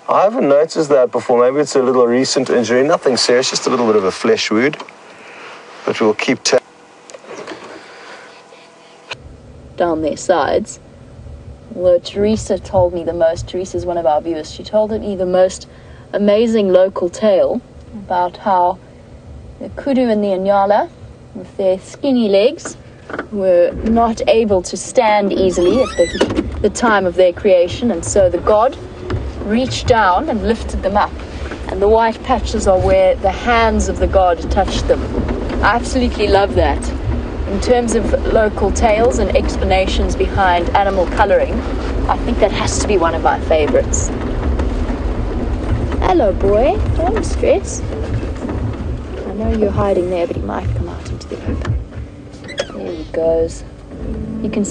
I haven't noticed that before. Maybe it's a little recent injury. Nothing serious, just a little bit of a flesh wound. But we'll keep down their sides. Although Teresa's one of our viewers, she told me the most amazing local tale about how the kudu and the Inyala, with their skinny legs, were not able to stand easily at the time of their creation, and so the god reached down and lifted them up, and the white patches are where the hands of the god touched them. I absolutely love that. In terms of local tales and explanations behind animal colouring, I think that has to be one of my favourites. Hello, boy. Don't stress. I know you're hiding there, but he might come out into the open. There he goes. You can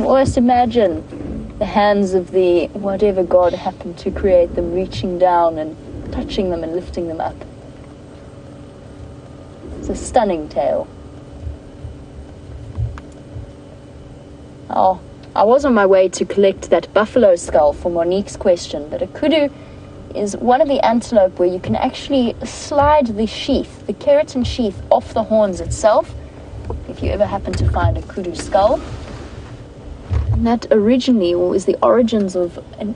almost imagine the hands of the whatever god happened to create them reaching down and touching them and lifting them up. It's a stunning tale. Oh, I was on my way to collect that buffalo skull for Monique's question, but a kudu is one of the antelope where you can actually slide the sheath, the keratin sheath, off the horns itself, if you ever happen to find a kudu skull. And that originally, or is the origins of an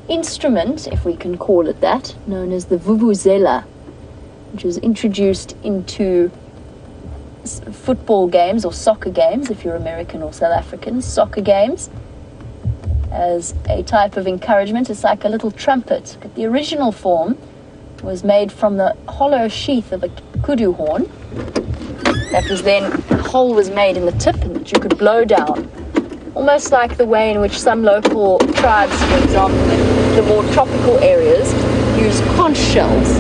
instrument, if we can call it that, known as the vuvuzela, which was introduced into football games or soccer games, if you're American or South African, soccer games, as a type of encouragement. It's like a little trumpet, but the original form was made from the hollow sheath of a kudu horn. That was then, a hole was made in the tip and that you could blow down. Almost like the way in which some local tribes, for example, in the more tropical areas, use conch shells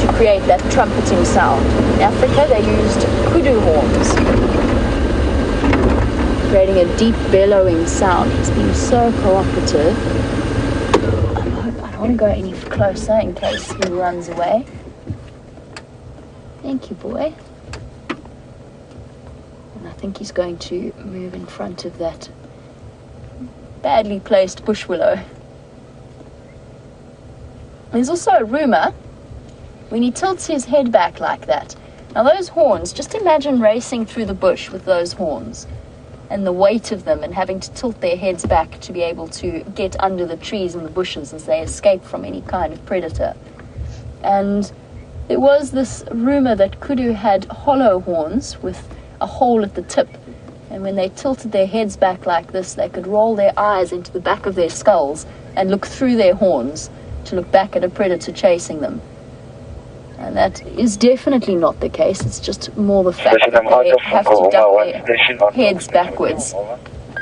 to create that trumpeting sound. In Africa, they used kudu horns, creating a deep bellowing sound. He's been so cooperative. I don't want to go any closer in case he runs away. Thank you, boy. And I think he's going to move in front of that badly placed bush willow. There's also a rumour when he tilts his head back like that. Now those horns, just imagine racing through the bush with those horns and the weight of them and having to tilt their heads back to be able to get under the trees and the bushes as they escape from any kind of predator. And there was this rumor that kudu had hollow horns with a hole at the tip, and when they tilted their heads back like this, they could roll their eyes into the back of their skulls and look through their horns to look back at a predator chasing them. And that is definitely not the case. It's just more the fact that they have to duck their heads backwards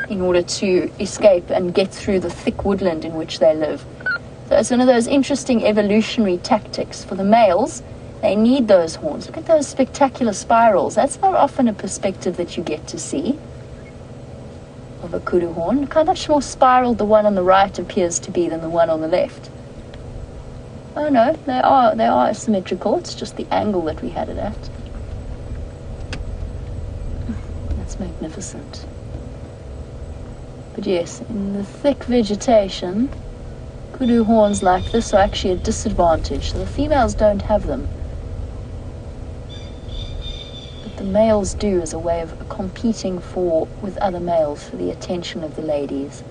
in order to escape and get through the thick woodland in which they live. So it's one of those interesting evolutionary tactics. For the males, they need those horns. Look at those spectacular spirals. That's not often a perspective that you get to see of a kudu horn. Look how much more spiraled the one on the right appears to be than the one on the left. Oh no, they are symmetrical. It's just the angle that we had it at. That's magnificent. But yes, in the thick vegetation, kudu horns like this are actually a disadvantage. So the females don't have them, but the males do, as a way of competing with other males for the attention of the ladies.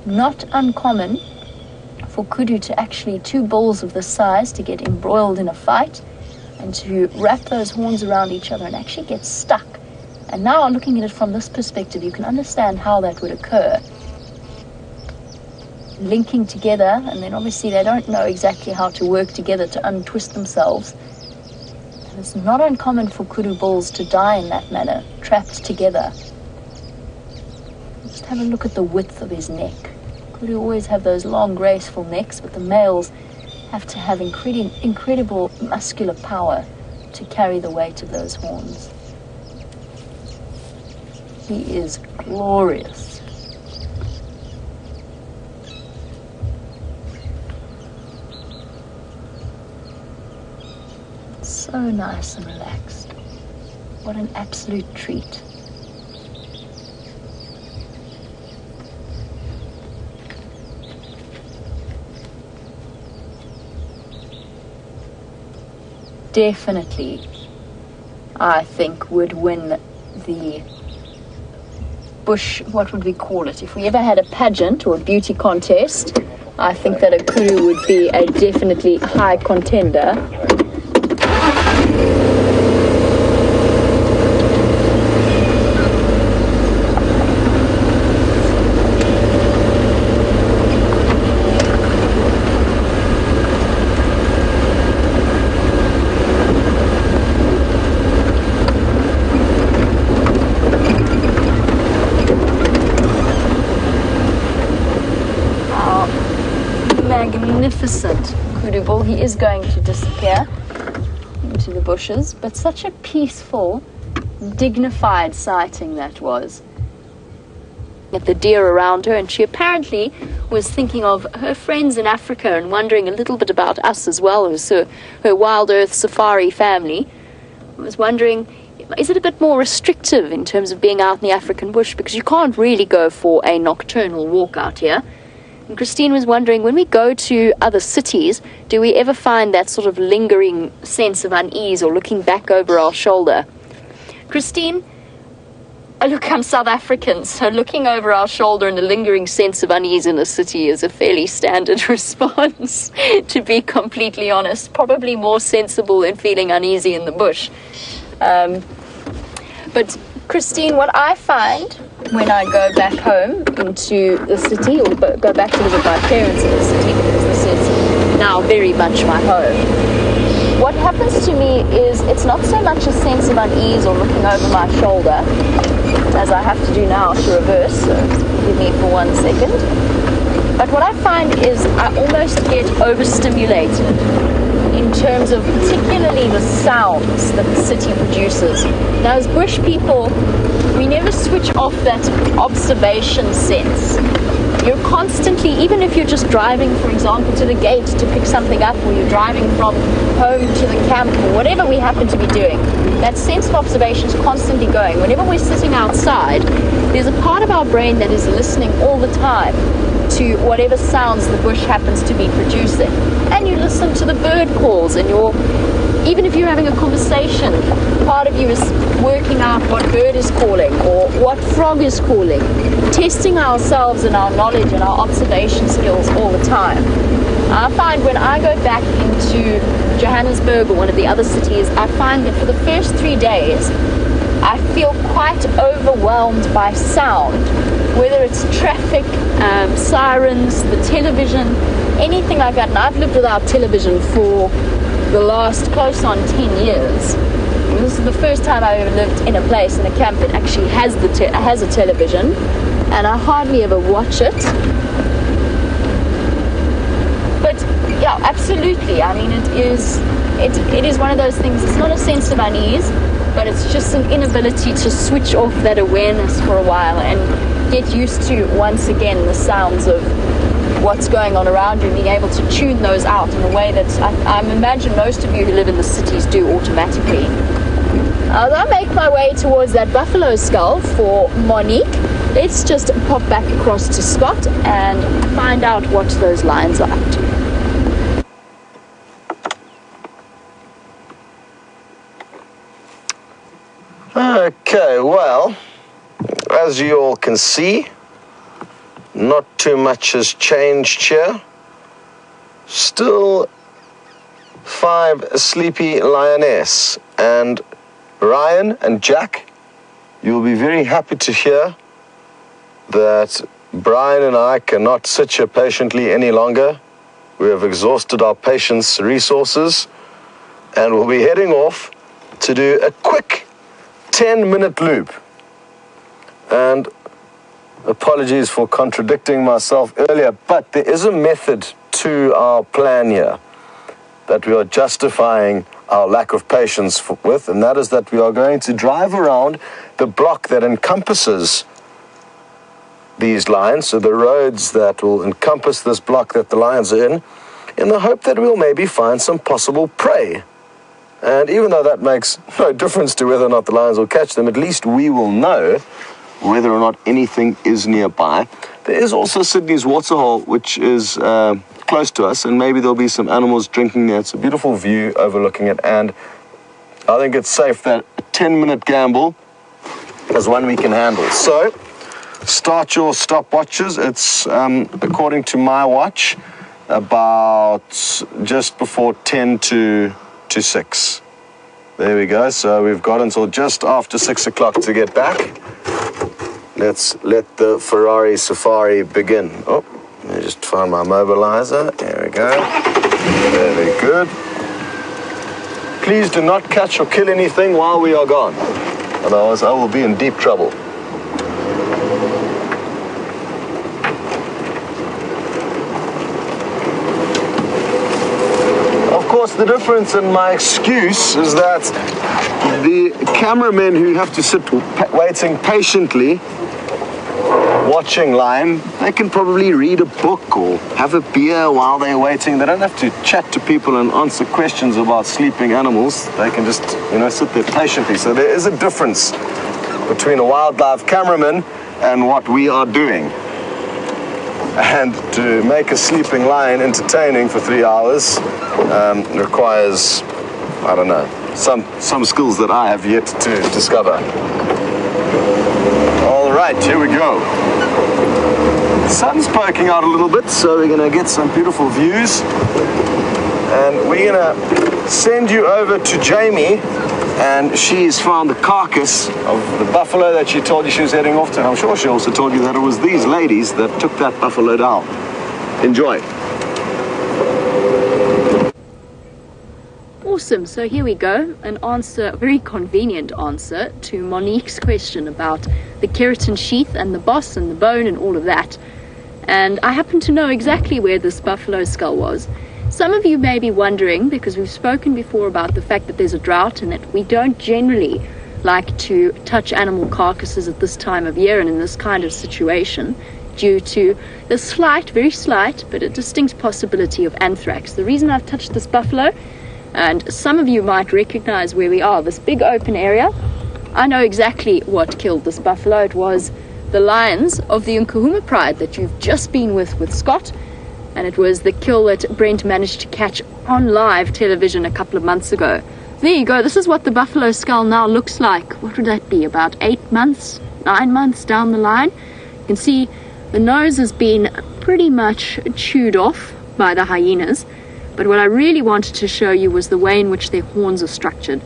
Not uncommon for kudu to actually, two bulls of this size, to get embroiled in a fight and to wrap those horns around each other and actually get stuck. And now, looking at it from this perspective, you can understand how that would occur. Linking together, and then obviously they don't know exactly how to work together to untwist themselves. And it's not uncommon for kudu bulls to die in that manner, trapped together. Just have a look at the width of his neck. Kudu always have those long, graceful necks, but the males have to have incredible muscular power to carry the weight of those horns. He is glorious. So nice and relaxed. What an absolute treat. definitely, I think, would win the bush, what would we call it? If we ever had a pageant or a beauty contest, I think that a kuru would be a definitely high contender. Magnificent kudu bull. He is going to disappear into the bushes, but such a peaceful, dignified sighting that was. At the deer around her, and she apparently was thinking of her friends in Africa and wondering a little bit about us as well as her Wild Earth Safari family. I was wondering, is it a bit more restrictive in terms of being out in the African bush, because you can't really go for a nocturnal walk out here. And Christine was wondering, when we go to other cities, do we ever find that sort of lingering sense of unease or looking back over our shoulder? Christine, look, I'm South African, so looking over our shoulder and a lingering sense of unease in a city is a fairly standard response, to be completely honest. Probably more sensible than feeling uneasy in the bush. But Christine, what I find when I go back home into the city, or go back to visit my parents in the city, because this is now very much my home, what happens to me is it's not so much a sense of unease or looking over my shoulder, as I have to do now to reverse, so give me for 1 second. But what I find is I almost get overstimulated in terms of particularly the sounds that the city produces. Now, as bush people, we never switch off that observation sense. You're constantly, even if you're just driving, for example, to the gate to pick something up, or you're driving from home to the camp, or whatever we happen to be doing, that sense of observation is constantly going. Whenever we're sitting outside, there's a part of our brain that is listening all the time to whatever sounds the bush happens to be producing. And you listen to the bird calls, and even if you're having a conversation, part of you is working out what bird is calling or what frog is calling, testing ourselves and our knowledge and our observation skills all the time. I find when I go back into Johannesburg or one of the other cities, I find that for the first 3 days, I feel quite overwhelmed by sound, whether it's traffic, sirens, the television, anything like that. And I've lived without television for the last close on 10 years. This is the first time I've ever lived in a place, in a camp, that actually has a television, and I hardly ever watch it. But yeah, absolutely. I mean, it is one of those things. It's not a sense of unease, but it's just an inability to switch off that awareness for a while and get used to, once again, the sounds of what's going on around you, and being able to tune those out in a way that I imagine most of you who live in the cities do automatically. As I make my way towards that buffalo skull for Monique, let's just pop back across to Scott and find out what those lions are up to. Okay, well, as you all can see, not too much has changed here. Still 5 sleepy lioness. And Ryan and Jack, you'll be very happy to hear that Brian and I cannot sit here patiently any longer. We have exhausted our patience resources, and we'll be heading off to do a quick 10-minute loop. And apologies for contradicting myself earlier, but there is a method to our plan here that we are justifying our lack of patience with, and that is that we are going to drive around the block that encompasses these lions, so the roads that will encompass this block that the lions are in the hope that we'll maybe find some possible prey. And even though that makes no difference to whether or not the lions will catch them, at least we will know whether or not anything is nearby. There is also Sydney's waterhole, which is close to us, and maybe there'll be some animals drinking there. It's a beautiful view overlooking it, and I think it's safe that a 10-minute gamble is one we can handle. So, start your stopwatches. It's, according to my watch, about just before 10 to 6. There we go. So we've got until just after 6 o'clock to get back. Let's let the Ferrari safari begin. Oh, let me just find my mobilizer. There we go. Very good. Please do not catch or kill anything while we are gone. Otherwise, I will be in deep trouble. Of course, the difference in my excuse is that the cameramen who have to sit waiting patiently, watching lion, they can probably read a book or have a beer while they're waiting. They don't have to chat to people and answer questions about sleeping animals. They can just, sit there patiently. So there is a difference between a wildlife cameraman and what we are doing. And to make a sleeping lion entertaining for 3 hours requires, I don't know, some skills that I have yet to discover. All right, here we go. The sun's poking out a little bit, so we're going to get some beautiful views. And we're going to send you over to Jamie, and she's found the carcass of the buffalo that she told you she was heading off to. And I'm sure she also told you that it was these ladies that took that buffalo down. Enjoy. Awesome, so here we go, an answer, a very convenient answer to Monique's question about the keratin sheath and the boss and the bone and all of that. And I happen to know exactly where this buffalo skull was. Some of you may be wondering, because we've spoken before about the fact that there's a drought and that we don't generally like to touch animal carcasses at this time of year and in this kind of situation, due to the slight, very slight, but a distinct possibility of anthrax. The reason I've touched this buffalo, and some of you might recognize where we are, this big open area, I know exactly what killed this buffalo. It was the lions of the Nkuhuma pride that you've just been with Scott, and it was the kill that Brent managed to catch on live television a couple of months ago. There you go. This is what the buffalo skull now looks like. What would that be, about 8 months, 9 months down the line? You can see the nose has been pretty much chewed off by the hyenas. But what I really wanted to show you was the way in which their horns are structured.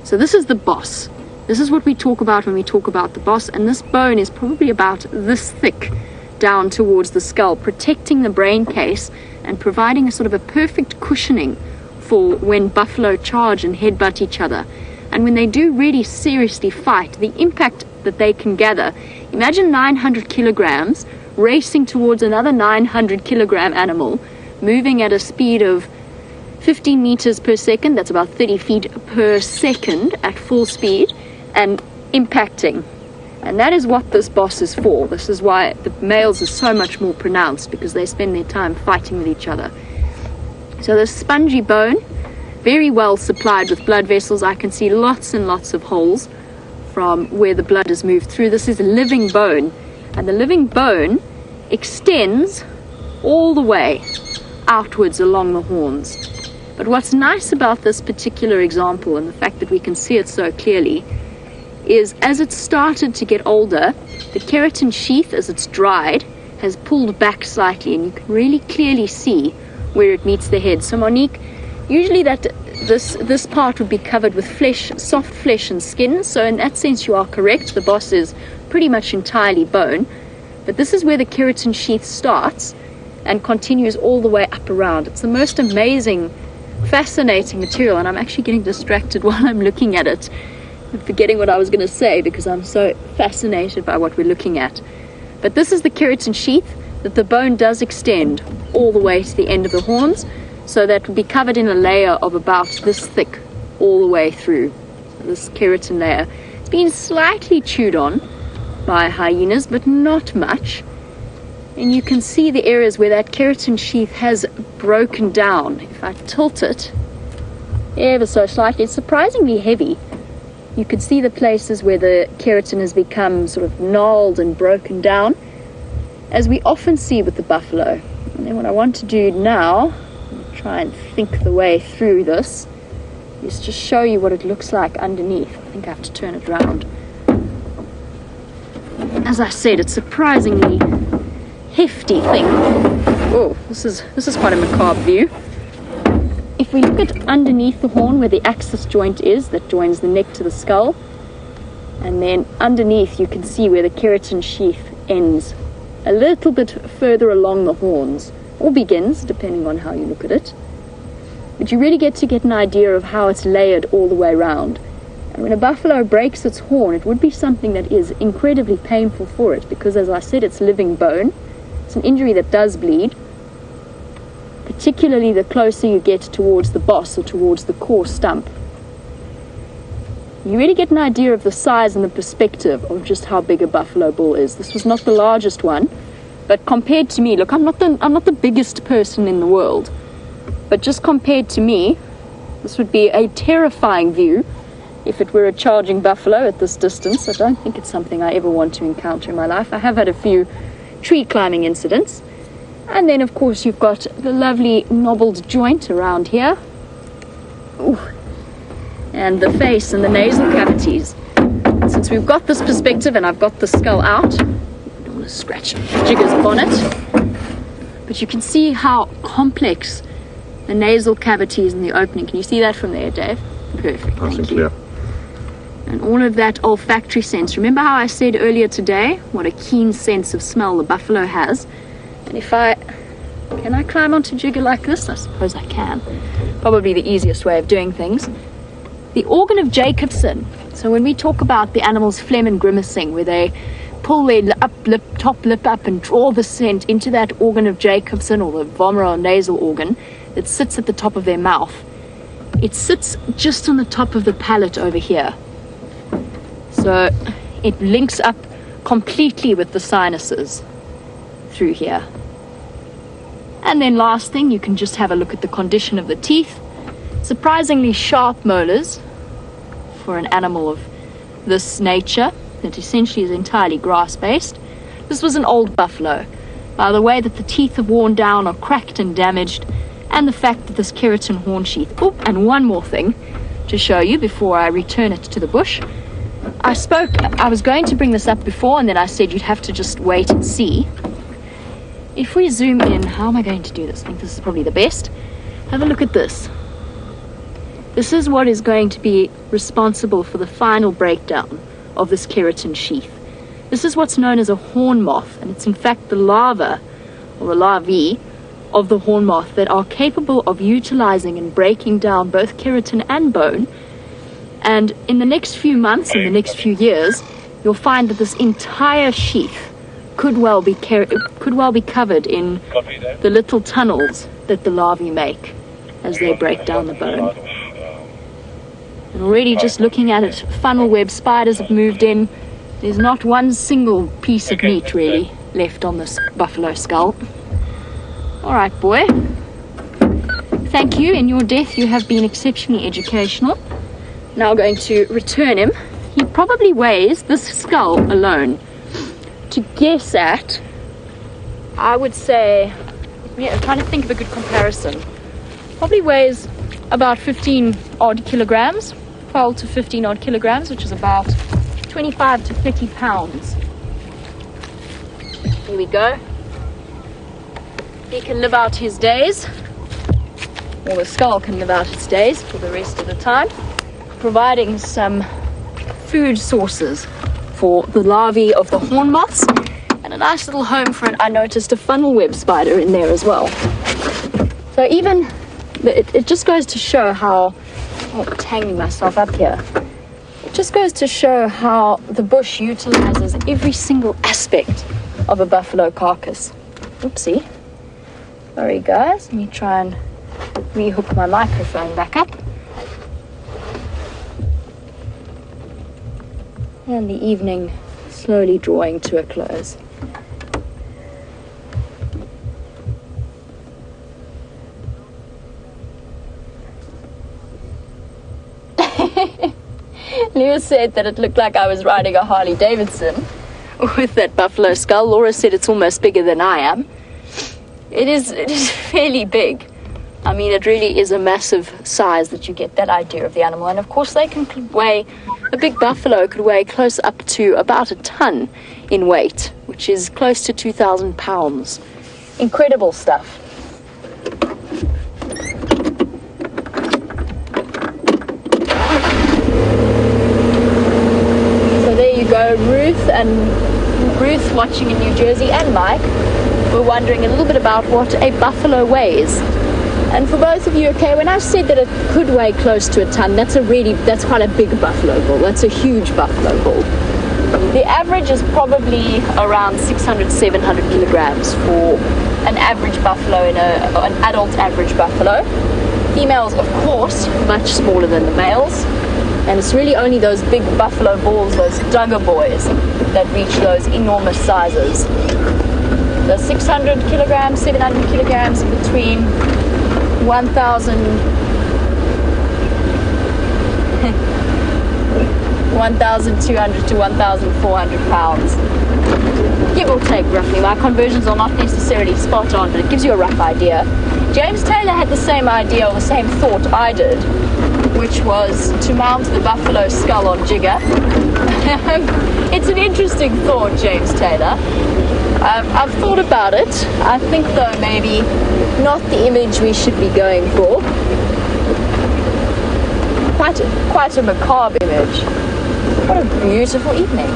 So this is the boss. This is what we talk about when we talk about the boss, and this bone is probably about this thick down towards the skull, protecting the brain case and providing a sort of a perfect cushioning for when buffalo charge and headbutt each other. And when they do really seriously fight, the impact that they can gather, imagine 900 kilograms racing towards another 900 kilogram animal, moving at a speed of 15 meters per second, that's about 30 feet per second at full speed, and impacting. And that is what this boss is for. This is why the males are so much more pronounced, because they spend their time fighting with each other. So this spongy bone, very well supplied with blood vessels. I can see lots and lots of holes from where the blood has moved through. This is a living bone, and the living bone extends all the way outwards along the horns. But what's nice about this particular example, and the fact that we can see it so clearly, is as it started to get older, the keratin sheath, as it's dried, has pulled back slightly, and you can really clearly see where it meets the head. So Monique, usually this part would be covered with flesh, soft flesh and skin, so in that sense you are correct. The boss is pretty much entirely bone, but this is where the keratin sheath starts and continues all the way up around. It's the most amazing, fascinating material, and I'm actually getting distracted while I'm looking at it, forgetting what I was going to say because I'm so fascinated by what we're looking at. But this is the keratin sheath, that the bone does extend all the way to the end of the horns, so that will be covered in a layer of about this thick all the way through. So this keratin layer, it's been slightly chewed on by hyenas, but not much. And you can see the areas where that keratin sheath has broken down. If I tilt it ever so slightly, it's surprisingly heavy. You could see the places where the keratin has become sort of gnarled and broken down, as we often see with the buffalo. And then what I want to do now, try and think the way through this, is just show you what it looks like underneath. I think I have to turn it around. As I said, it's a surprisingly hefty thing. Oh, this is quite a macabre view. If we look at underneath the horn where the axis joint is that joins the neck to the skull, and then underneath you can see where the keratin sheath ends a little bit further along the horns, or begins, depending on how you look at it. But you really get to get an idea of how it's layered all the way around. And when a buffalo breaks its horn, it would be something that is incredibly painful for it, because as I said, it's living bone. It's an injury that does bleed, particularly the closer you get towards the boss or towards the core stump. You really get an idea of the size and the perspective of just how big a buffalo bull is. This was not the largest one, but compared to me, look, I'm not the biggest person in the world, but just compared to me, this would be a terrifying view if it were a charging buffalo at this distance. I don't think it's something I ever want to encounter in my life. I have had a few tree climbing incidents. And then, of course, you've got the lovely knobbled joint around here. Ooh. And the face and the nasal cavities. Since we've got this perspective and I've got the skull out, I don't want to scratch Jigger's bonnet, but you can see how complex the nasal cavity is in the opening. Can you see that from there, Dave? Perfect, thank you. And all of that olfactory sense. Remember how I said earlier today what a keen sense of smell the buffalo has? And if can I climb onto Jigger like this? I suppose I can. Probably the easiest way of doing things. The organ of Jacobson. So when we talk about the animal's phlegm and grimacing, where they pull their top lip up and draw the scent into that organ of Jacobson, or the vomeronasal nasal organ that sits at the top of their mouth. It sits just on the top of the palate over here. So it links up completely with the sinuses through here. And then last thing, you can just have a look at the condition of the teeth. Surprisingly sharp molars for an animal of this nature that essentially is entirely grass-based. This was an old buffalo. By the way that the teeth have worn down or cracked and damaged, and the fact that this keratin horn sheath. Oh, and one more thing to show you before I return it to the bush. I was going to bring this up before, and then I said you'd have to just wait and see. If we zoom in, how am I going to do this? I think this is probably the best. Have a look at this. This is what is going to be responsible for the final breakdown of this keratin sheath. This is what's known as a horn moth, and it's in fact the larva, or the larvae, of the horn moth that are capable of utilizing and breaking down both keratin and bone. And in the next few months, in the next few years, you'll find that this entire sheath could well be covered in the little tunnels that the larvae make as they break down the bone. And already just looking at it, funnel web spiders have moved in. There's not one single piece of meat really left on this buffalo skull. All right, boy. Thank you. In your death, you have been exceptionally educational. Now going to return him. He probably weighs, this skull alone, to guess at, I would say, I'm trying to think of a good comparison. Probably weighs about 15 odd kilograms, 12 to 15 odd kilograms, which is about 25 to 30 pounds. Here we go. He can live out his days, or the skull can live out its days for the rest of the time, providing some food sources for the larvae of the horn moths, and a nice little home for it. I noticed a funnel web spider in there as well. So even, it just goes to show how, I'm tangling myself up here. It just goes to show how the bush utilizes every single aspect of a buffalo carcass. Oopsie. Sorry guys, let me try and rehook my microphone back up. And the evening slowly drawing to a close. Leo said that it looked like I was riding a Harley Davidson with that buffalo skull. Laura said it's almost bigger than I am. It is fairly big. I mean, it really is a massive size that you get that idea of the animal. And of course, they can weigh, a big buffalo could weigh close up to about a ton in weight, which is close to 2,000 pounds. Incredible stuff. So there you go, Ruth watching in New Jersey, and Mike were wondering a little bit about what a buffalo weighs. And for both of you, okay, when I said that it could weigh close to a ton, that's quite a big buffalo bull. That's a huge buffalo bull. The average is probably around 600, 700 kilograms for an average buffalo, an adult average buffalo. Females, of course, much smaller than the males. And it's really only those big buffalo bulls, those Duggar boys, that reach those enormous sizes. The 600 kilograms, 700 kilograms, between 1,200 to 1,400 pounds, give or take roughly. My conversions are not necessarily spot on, but it gives you a rough idea. James Taylor had the same idea, or the same thought I did, which was to mount the buffalo skull on Jigger. It's an interesting thought, James Taylor. I've thought about it. I think, though, maybe not the image we should be going for. Quite a macabre image. What a beautiful evening.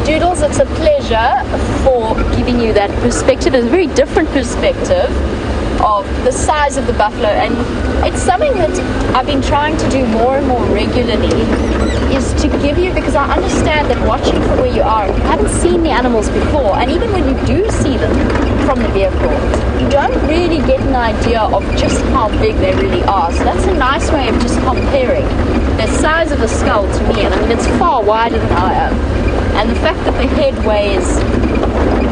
Doodles, it's a pleasure for giving you that perspective. It's a very different perspective of the size of the buffalo, and it's something that I've been trying to do more and more regularly, is to give you, because I understand that watching from where you are, you haven't seen the animals before, and even when you do see them from the vehicle, you don't really get an idea of just how big they really are. So that's a nice way of just comparing the size of the skull to me, and I mean, it's far wider than I am. And the fact that the head weighs,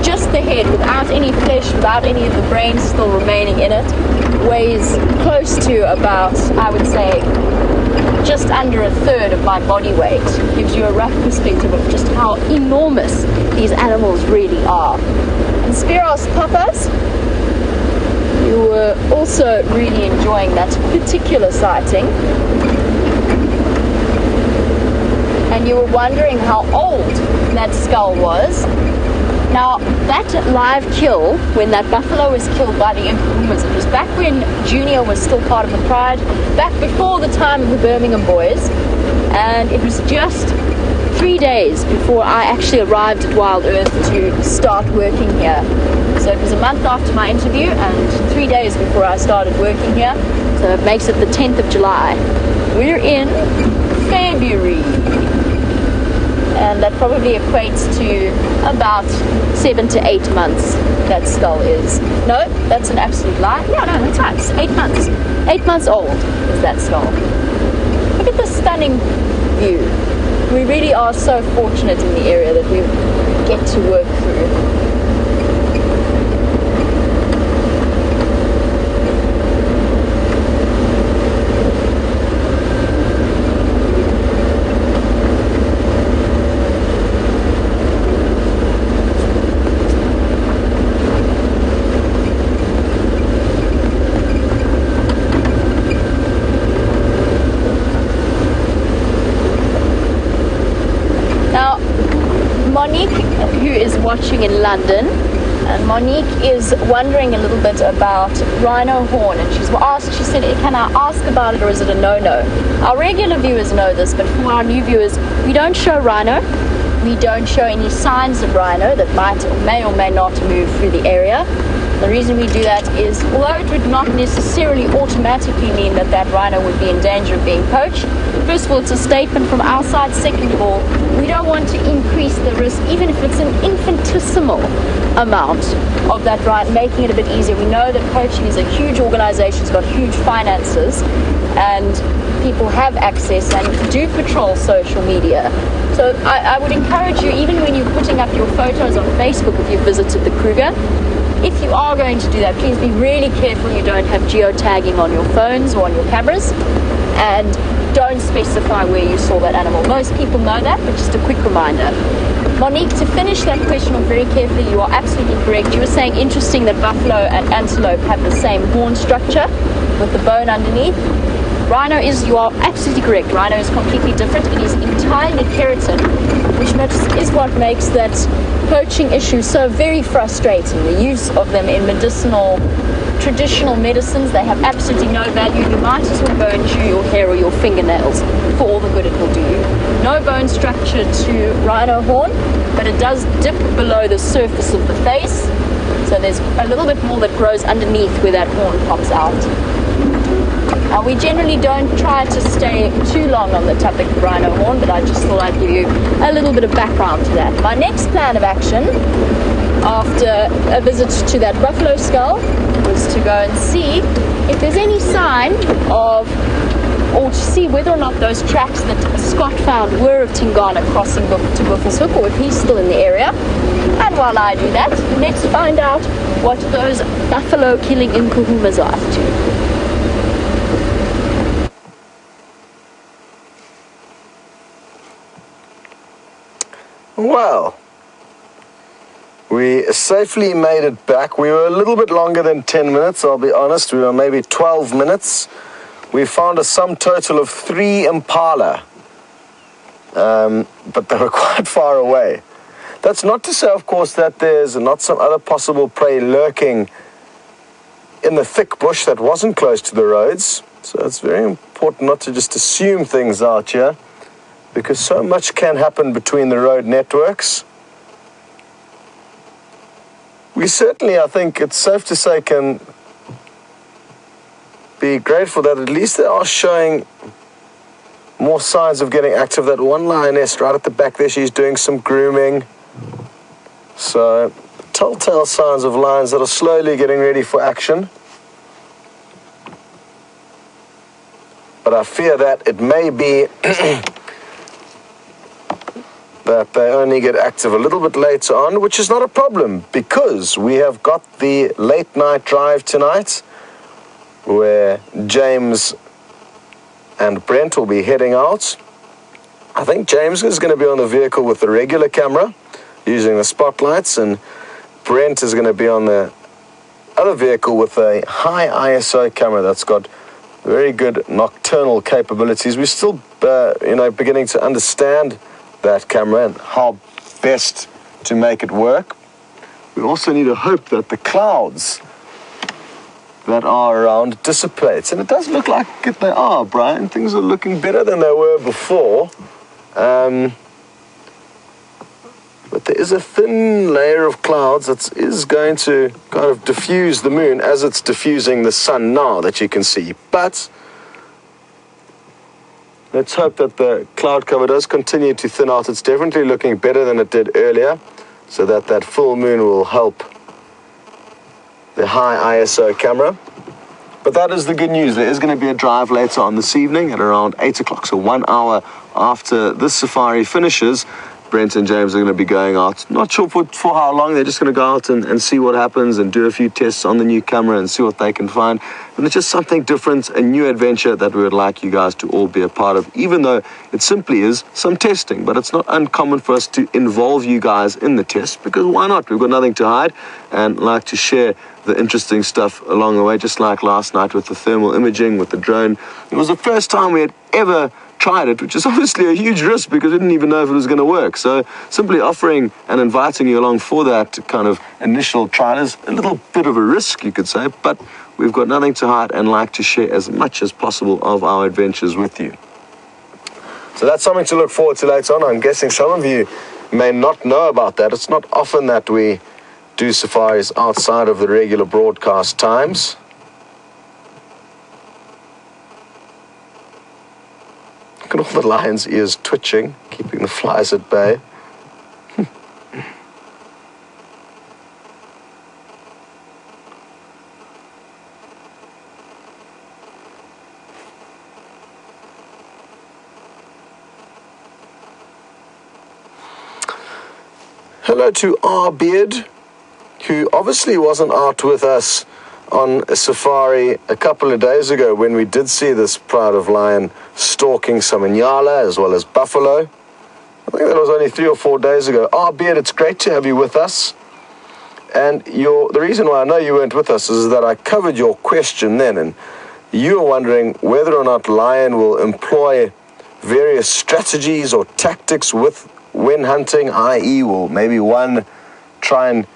just the head, without any flesh, without any of the brain still remaining in it, weighs close to about, I would say, just under a third of my body weight. Gives you a rough perspective of just how enormous these animals really are. And Spiros Papas, you were also really enjoying that particular sighting. And you were wondering how old that skull was. Now, that live kill, when that buffalo was killed by the Nkuhumas, it was back when Junior was still part of the Pride, back before the time of the Birmingham boys, and it was just 3 days before I actually arrived at Wild Earth to start working here. So it was a month after my interview and 3 days before I started working here, so it makes it the 10th of July. We're in February. And that probably equates to about 7 to 8 months, that skull is. No, that's an absolute lie. No, that's right. It's 8 months. 8 months old is that skull. Look at the stunning view. We really are so fortunate in the area that we get to work through. Monique, who is watching in London, and Monique is wondering a little bit about rhino horn, and she said, can I ask about it, or is it a no-no? Our regular viewers know this, but for our new viewers, we don't show rhino. We don't show any signs of rhino that may or may not move through the area. The reason we do that is, although it would not necessarily automatically mean that that rhino would be in danger of being poached, first of all, it's a statement from our side. Second of all, we don't want to increase the risk, even if it's an infinitesimal amount of that rhino, making it a bit easier. We know that poaching is a huge organization, it's got huge finances, and people have access and do patrol social media. So I would encourage you, even when you're putting up your photos on Facebook if you've visited the Kruger, if you are going to do that, please be really careful you don't have geotagging on your phones or on your cameras, and don't specify where you saw that animal. Most people know that, but just a quick reminder. Monique, to finish that question off very carefully, you are absolutely correct. You were saying interesting that buffalo and antelope have the same horn structure with the bone underneath. Rhino is, you are absolutely correct, rhino is completely different. It is entirely keratin, which is what makes that poaching issue so very frustrating. The use of them in traditional medicines, they have absolutely no value. You might as well go and chew your hair or your fingernails for all the good it will do you. No bone structure to rhino horn, but it does dip below the surface of the face. So there's a little bit more that grows underneath where that horn pops out. We generally don't try to stay too long on the topic of rhino horn, but I just thought I'd give you a little bit of background to that. My next plan of action after a visit to that buffalo skull was to go and see if there's any sign of, or to see whether or not those tracks that Scott found were of Tingana crossing to Buffelshoek, or if he's still in the area. And while I do that, let's find out what those buffalo killing Nkuhumas are up to. Well, we safely made it back. We were a little bit longer than 10 minutes, I'll be honest. We were maybe 12 minutes. We found a sum total of 3 impala, but they were quite far away. That's not to say, of course, that there's not some other possible prey lurking in the thick bush that wasn't close to the roads. So it's very important not to just assume things out here, because so much can happen between the road networks. We certainly, I think it's safe to say, can be grateful that at least they are showing more signs of getting active. That one lioness right at the back there, she's doing some grooming. So, telltale signs of lions that are slowly getting ready for action. But I fear that it may be that they only get active a little bit later on, which is not a problem, because we have got the late night drive tonight, where James and Brent will be heading out. I think James is going to be on the vehicle with the regular camera, using the spotlights, and Brent is going to be on the other vehicle with a high ISO camera that's got very good nocturnal capabilities. We're still, beginning to understand that camera and how best to make it work. We also need to hope that the clouds that are around dissipates, and it does look like they are, Brian. Things are looking better than they were before, but there is a thin layer of clouds that is going to kind of diffuse the moon as it's diffusing the sun now, that you can see. But let's hope that the cloud cover does continue to thin out. It's definitely looking better than it did earlier, so that full moon will help the high ISO camera. But that is the good news. There is going to be a drive later on this evening at around 8 o'clock. So 1 hour after this safari finishes, Brent and James are going to be going out. Not sure for how long. They're just going to go out and see what happens and do a few tests on the new camera and see what they can find. And it's just something different, a new adventure that we would like you guys to all be a part of, even though it simply is some testing. But it's not uncommon for us to involve you guys in the test, because why not? We've got nothing to hide and like to share the interesting stuff along the way, just like last night with the thermal imaging, with the drone. It was the first time we had ever tried it, which is obviously a huge risk because we didn't even know if it was going to work. So simply offering and inviting you along for that kind of initial trial is a little bit of a risk, you could say, but we've got nothing to hide and like to share as much as possible of our adventures with you. So that's something to look forward to later on. I'm guessing some of you may not know about that. It's not often that we do safaris outside of the regular broadcast times. Look at all the lion's ears twitching, keeping the flies at bay. Hello to R. Beard, who obviously wasn't out with us on a safari a couple of days ago when we did see this pride of lion stalking some inyala as well as buffalo. I think that was only 3 or 4 days ago. R. Beard, it's great to have you with us. And the reason why I know you weren't with us is that I covered your question then, and you were wondering whether or not lion will employ various strategies or tactics when hunting, i.e. will maybe one try and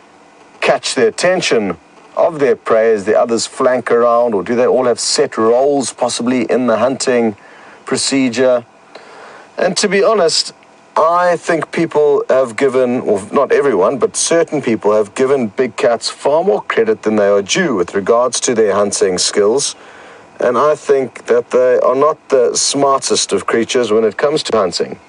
catch the attention of their prey as the others flank around, or do they all have set roles possibly in the hunting procedure? And to be honest, I think people have given, or not everyone, but certain people have given big cats far more credit than they are due with regards to their hunting skills. And I think that they are not the smartest of creatures when it comes to hunting.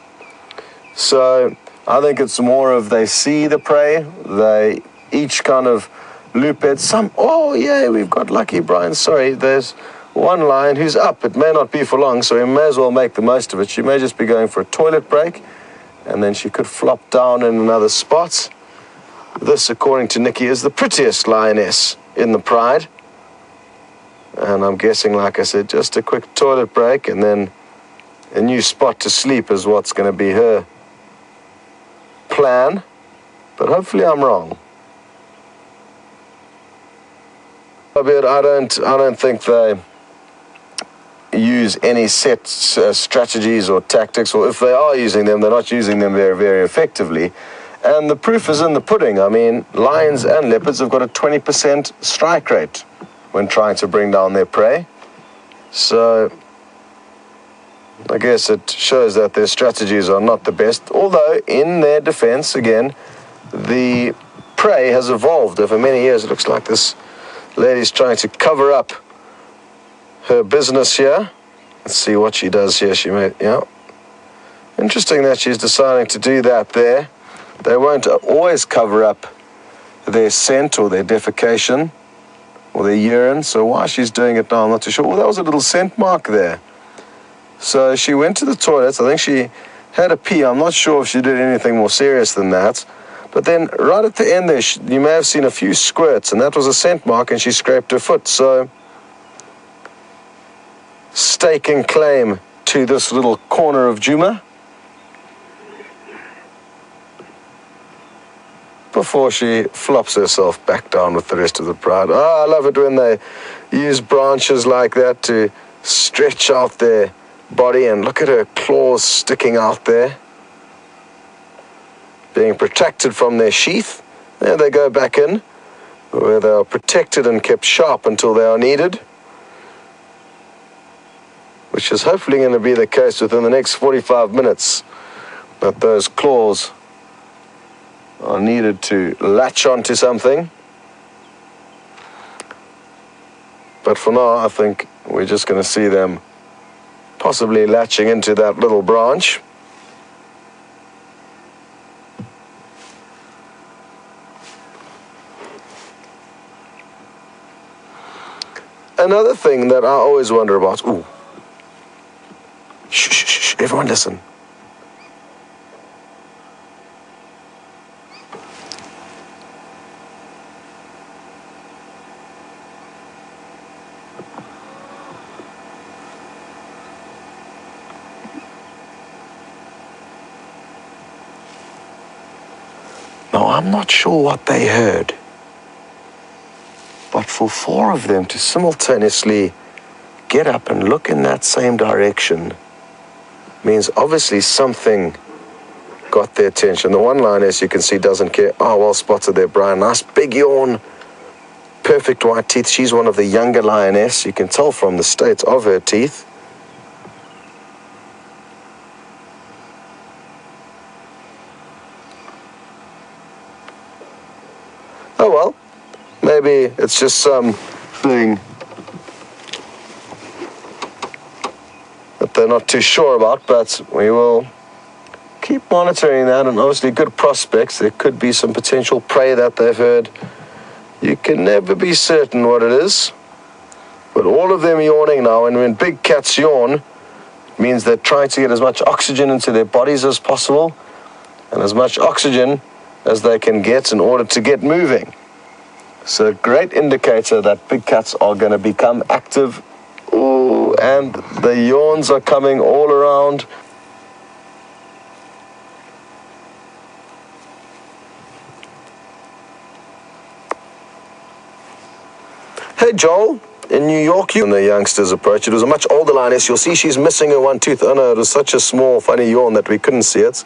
So I think it's more of they see the prey, they each kind of loop it. Oh yeah, we've got lucky Brian. Sorry, there's one lion who's up. It may not be for long, so we may as well make the most of it. She may just be going for a toilet break, and then she could flop down in another spot. This, according to Nikki, is the prettiest lioness in the pride. And I'm guessing, like I said, just a quick toilet break and then a new spot to sleep is what's going to be her plan, but hopefully I'm wrong. I don't think they use any set strategies or tactics, or if they are using them, they're not using them very, very effectively. And the proof is in the pudding. I mean, lions and leopards have got a 20% strike rate when trying to bring down their prey. So I guess it shows that their strategies are not the best, although in their defense, again, the prey has evolved over many years. It looks like this lady's trying to cover up her business here. Let's see what she does here. Interesting that she's deciding to do that there. They won't always cover up their scent or their defecation or their urine, so why she's doing it now, I'm not too sure. Well, that was a little scent mark there. So she went to the toilets. I think she had a pee. I'm not sure if she did anything more serious than that. But then right at the end there, you may have seen a few squirts, and that was a scent mark, and she scraped her foot. So staking claim to this little corner of Djuma before she flops herself back down with the rest of the pride. I love it when they use branches like that to stretch out their body, and look at her claws sticking out there, being protected from their sheath. There they go back in, where they are protected and kept sharp until they are needed, which is hopefully going to be the case within the next 45 minutes, that those claws are needed to latch onto something. But for now, I think we're just going to see them possibly latching into that little branch. Another thing that I always wonder about, shh, everyone listen. Now, I'm not sure what they heard, but for 4 of them to simultaneously get up and look in that same direction means obviously something got their attention. The one lioness, you can see, doesn't care. Oh, well spotted there, Brian. Nice big yawn. Perfect white teeth. She's one of the younger lioness. You can tell from the state of her teeth. Oh well, maybe it's just something that they're not too sure about, but we will keep monitoring that, and obviously good prospects. There could be some potential prey that they've heard. You can never be certain what it is, but all of them yawning now, and when big cats yawn, it means they're trying to get as much oxygen into their bodies as possible, and as much oxygen as they can get in order to get moving. So a great indicator that big cats are going to become active. Ooh, and the yawns are coming all around. Hey Joel, in New York, when the youngsters approach, it was a much older lioness. You'll see she's missing her one tooth. Oh no, it was such a small, funny yawn that we couldn't see it.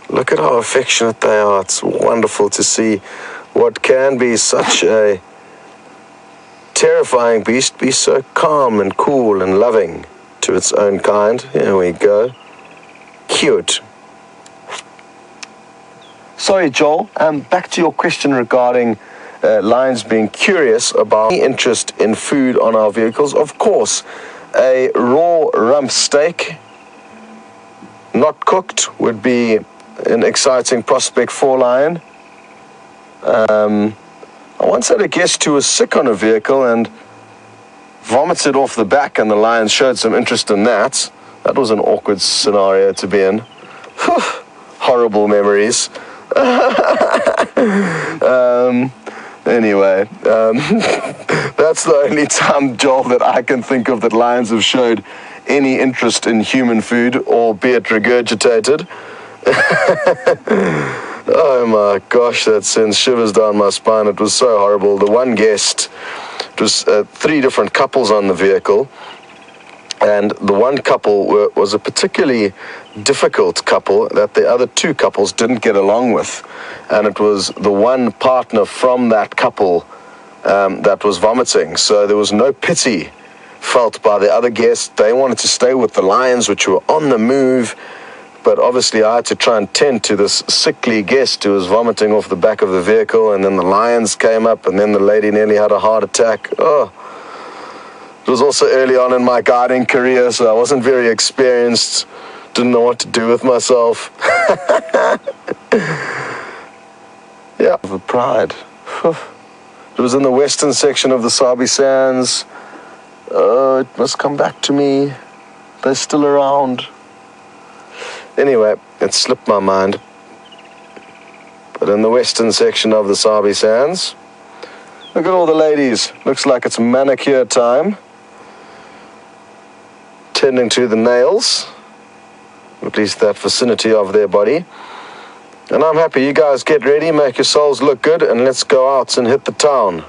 Look at how affectionate they are. It's wonderful to see what can be such a terrifying beast be so calm and cool and loving to its own kind. Here we go. Cute. Sorry, Joel. Back to your question regarding lions being curious about any interest in food on our vehicles. Of course, a raw rump steak, not cooked, would be an exciting prospect for lion. I once had a guest who was sick on a vehicle and vomited off the back, and the lion showed some interest in that. That was an awkward scenario to be in. Horrible memories. Anyway, that's the only time, Joel, that I can think of that lions have showed any interest in human food, albeit regurgitated. Oh my gosh, that sends shivers down my spine. It was so horrible. The one guest, it was 3 different couples on the vehicle, and the one couple was a particularly difficult couple that the other 2 couples didn't get along with. And it was the one partner from that couple that was vomiting. So there was no pity felt by the other guests. They wanted to stay with the lions, which were on the move. But obviously I had to try and tend to this sickly guest who was vomiting off the back of the vehicle. And then the lions came up, and then the lady nearly had a heart attack. Oh. It was also early on in my guiding career, so I wasn't very experienced. Didn't know what to do with myself. Yeah, the pride. It was in the western section of the Sabi Sands. Oh, it must come back to me. They're still around. Anyway, it slipped my mind. But in the western section of the Sabi Sands, look at all the ladies. Looks like it's manicure time. Tending to the nails, at least that vicinity of their body. And I'm happy. You guys get ready, make yourselves look good, and let's go out and hit the town.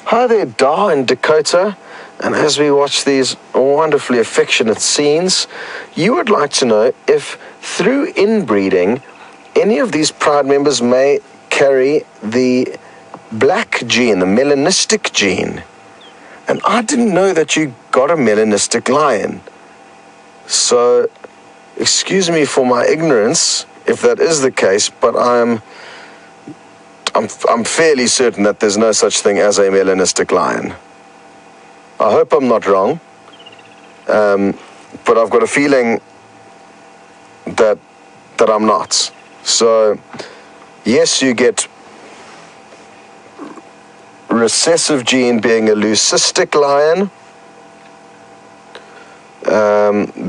Hi there, Dar in Dakota. And as we watch these wonderfully affectionate scenes, you would like to know if through inbreeding, any of these pride members may carry the black gene, the melanistic gene. And I didn't know that you got a melanistic lion. So, excuse me for my ignorance, if that is the case, but I'm fairly certain that there's no such thing as a melanistic lion. I hope I'm not wrong, but I've got a feeling that I'm not. So, yes, you get recessive gene being a leucistic lion,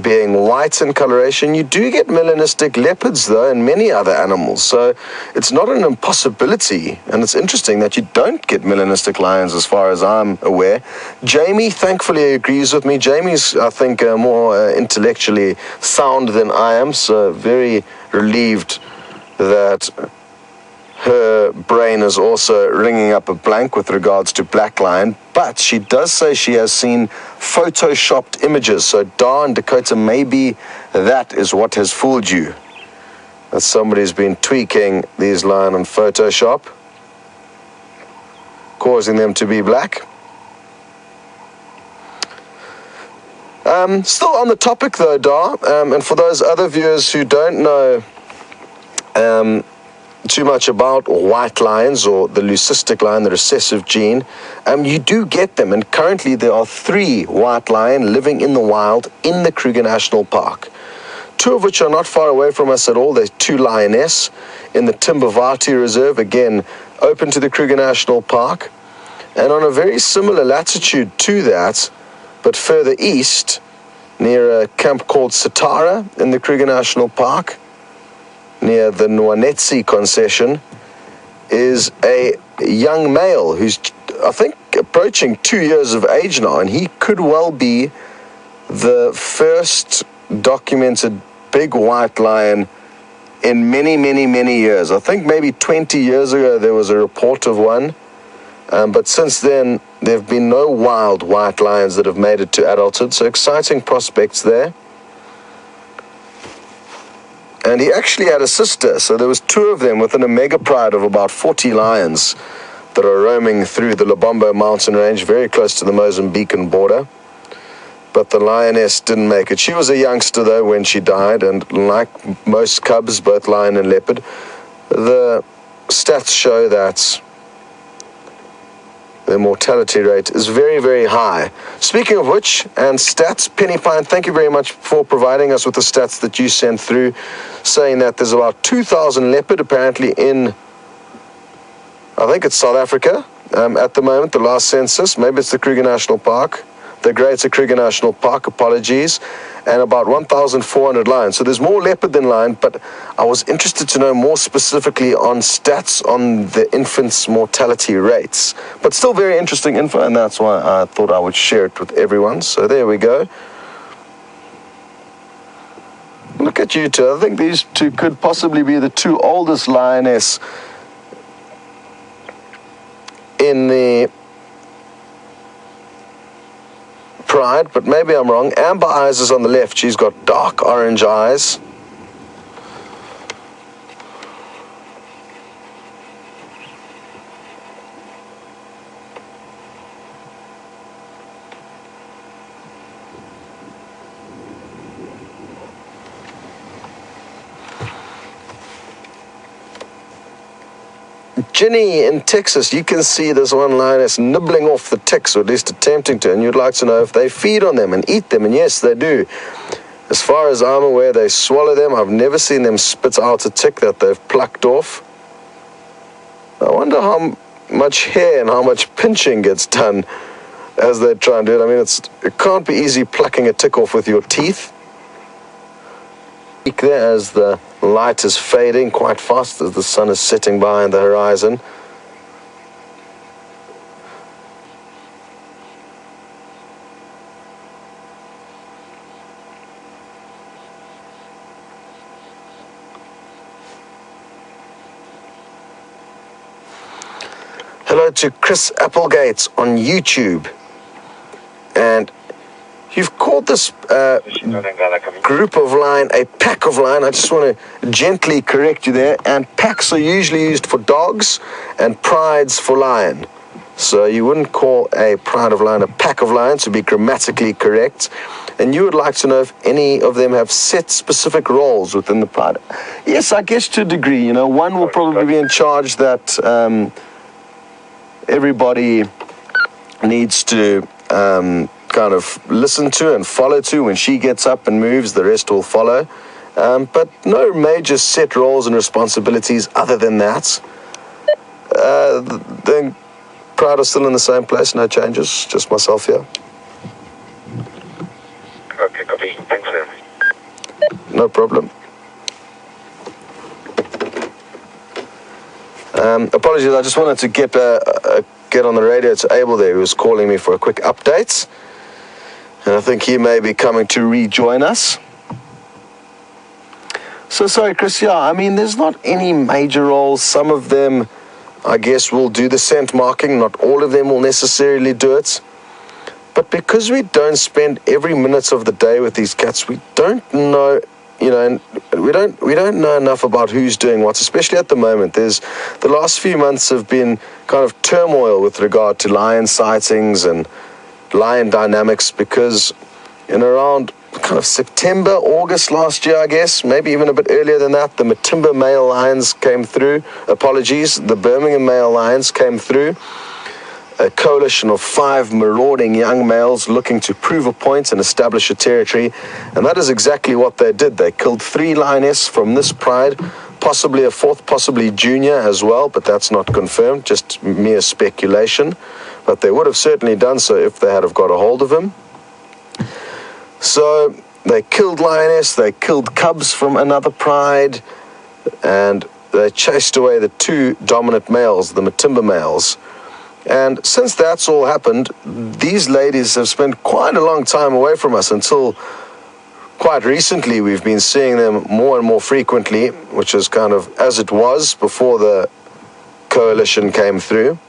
being white in coloration. You do get melanistic leopards, though, and many other animals. So it's not an impossibility, and it's interesting that you don't get melanistic lions as far as I'm aware. Jamie thankfully agrees with me. Jamie's, I think, more intellectually sound than I am, so very relieved that her brain is also ringing up a blank with regards to black lion, but she does say she has seen photoshopped images. So Dar and Dakota, maybe that is what has fooled you. that somebody's been tweaking these line on Photoshop, causing them to be black. Still on the topic though, Dar, and for those other viewers who don't know too much about white lions or the leucistic lion, the recessive gene, you do get them, and currently there are 3 white lion living in the wild in the Kruger National Park. 2 of which are not far away from us at all. There's 2 lionesses in the Timbavati Reserve, again open to the Kruger National Park, and on a very similar latitude to that, but further east, near a camp called Satara in the Kruger National Park, near the Lionesses concession, is a young male who's, I think, approaching 2 years of age now, and he could well be the first documented big white lion in many, many, many years. I think maybe 20 years ago there was a report of one, but since then there have been no wild white lions that have made it to adulthood, so exciting prospects there. And he actually had a sister, so there was 2 of them within a mega pride of about 40 lions that are roaming through the Lobombo mountain range, very close to the Mozambican border. But the lioness didn't make it. She was a youngster though when she died, and like most cubs, both lion and leopard, the stats show that the mortality rate is very, very high. Speaking of which, and stats, Penny Pine, thank you very much for providing us with the stats that you sent through, saying that there's about 2,000 leopard apparently in, I think it's South Africa at the moment, the last census. Maybe it's the Kruger National Park, the Greater Kruger National Park, apologies, and about 1,400 lions. So there's more leopard than lion, but I was interested to know more specifically on stats on the infants' mortality rates. But still very interesting info, and that's why I thought I would share it with everyone. So there we go. Look at you 2. I think these 2 could possibly be the 2 oldest lioness in the pride, but maybe I'm wrong. Amber Eyes is on the left. She's got dark orange eyes. Ginny in Texas, you can see this one lioness nibbling off the ticks, or at least attempting to, and you'd like to know if they feed on them and eat them, and yes, they do. As far as I'm aware, they swallow them. I've never seen them spit out a tick that they've plucked off. I wonder how much hair and how much pinching gets done as they try and do it. I mean, it can't be easy plucking a tick off with your teeth. There as the light is fading quite fast as the sun is setting behind the horizon. Hello to Chris Applegate on YouTube. And you've called this group of lion a pack of lion. I just want to gently correct you there. And packs are usually used for dogs and prides for lion. So you wouldn't call a pride of lion a pack of lions, to be grammatically correct. And you would like to know if any of them have set specific roles within the pride. Yes, I guess to a degree. You know, one will probably be in charge that everybody needs to kind of listen to and follow to. When she gets up and moves, the rest will follow. But no major set roles and responsibilities other than that. The crowd are still in the same place, no changes, just myself here. Okay, copy. Thanks, sir. No problem. Apologies, I just wanted to get on the radio to Abel there, who was calling me for a quick update. And I think he may be coming to rejoin us. So sorry, Chris, yeah, I mean, there's not any major roles. Some of them, I guess, will do the scent marking. Not all of them will necessarily do it. But because we don't spend every minute of the day with these cats, we don't know, you know, we don't know enough about who's doing what, especially at the moment. The last few months have been kind of turmoil with regard to lion sightings and lion dynamics, because in around kind of September, August last year, I guess, maybe even a bit earlier than that, the Matimba male lions came through. The Birmingham male lions came through. A coalition of 5 marauding young males looking to prove a point and establish a territory. And that is exactly what they did. They killed 3 lionesses from this pride, possibly a 4th, possibly junior as well, but that's not confirmed, just mere speculation. But they would have certainly done so if they had have got a hold of him. So they killed lioness, they killed cubs from another pride, and they chased away the 2 dominant males, the Matimba males. And since that's all happened, these ladies have spent quite a long time away from us until quite recently we've been seeing them more and more frequently, which is kind of as it was before the coalition came through.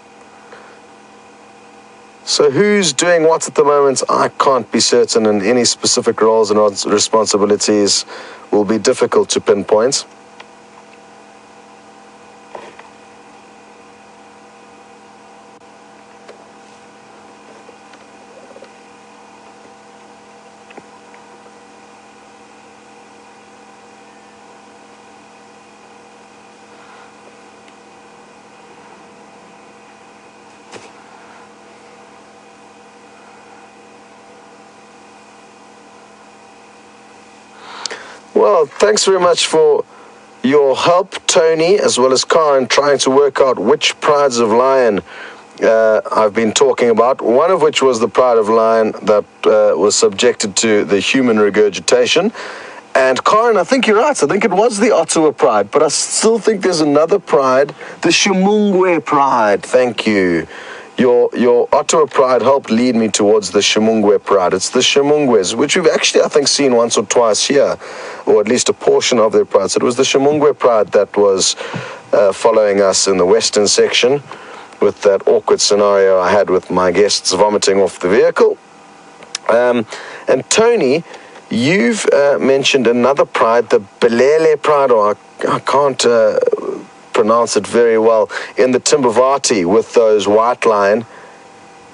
So who's doing what at the moment, I can't be certain, and any specific roles and responsibilities will be difficult to pinpoint. Well, thanks very much for your help, Tony, as well as Karen, trying to work out which prides of lion I've been talking about, one of which was the pride of lion that was subjected to the human regurgitation. And Karen, I think you're right. I think it was the Ottawa pride, but I still think there's another pride, the Shimungwe pride. Thank you. Your Ottawa pride helped lead me towards the Shimungwe pride. It's the Shimungwes, which we've actually, I think, seen once or twice here, or at least a portion of their pride. So it was the Shimungwe pride that was following us in the western section with that awkward scenario I had with my guests vomiting off the vehicle. And Tony, you've mentioned another pride, the Belele pride, or I can't pronounce it very well, in the Timbavati with those white lion.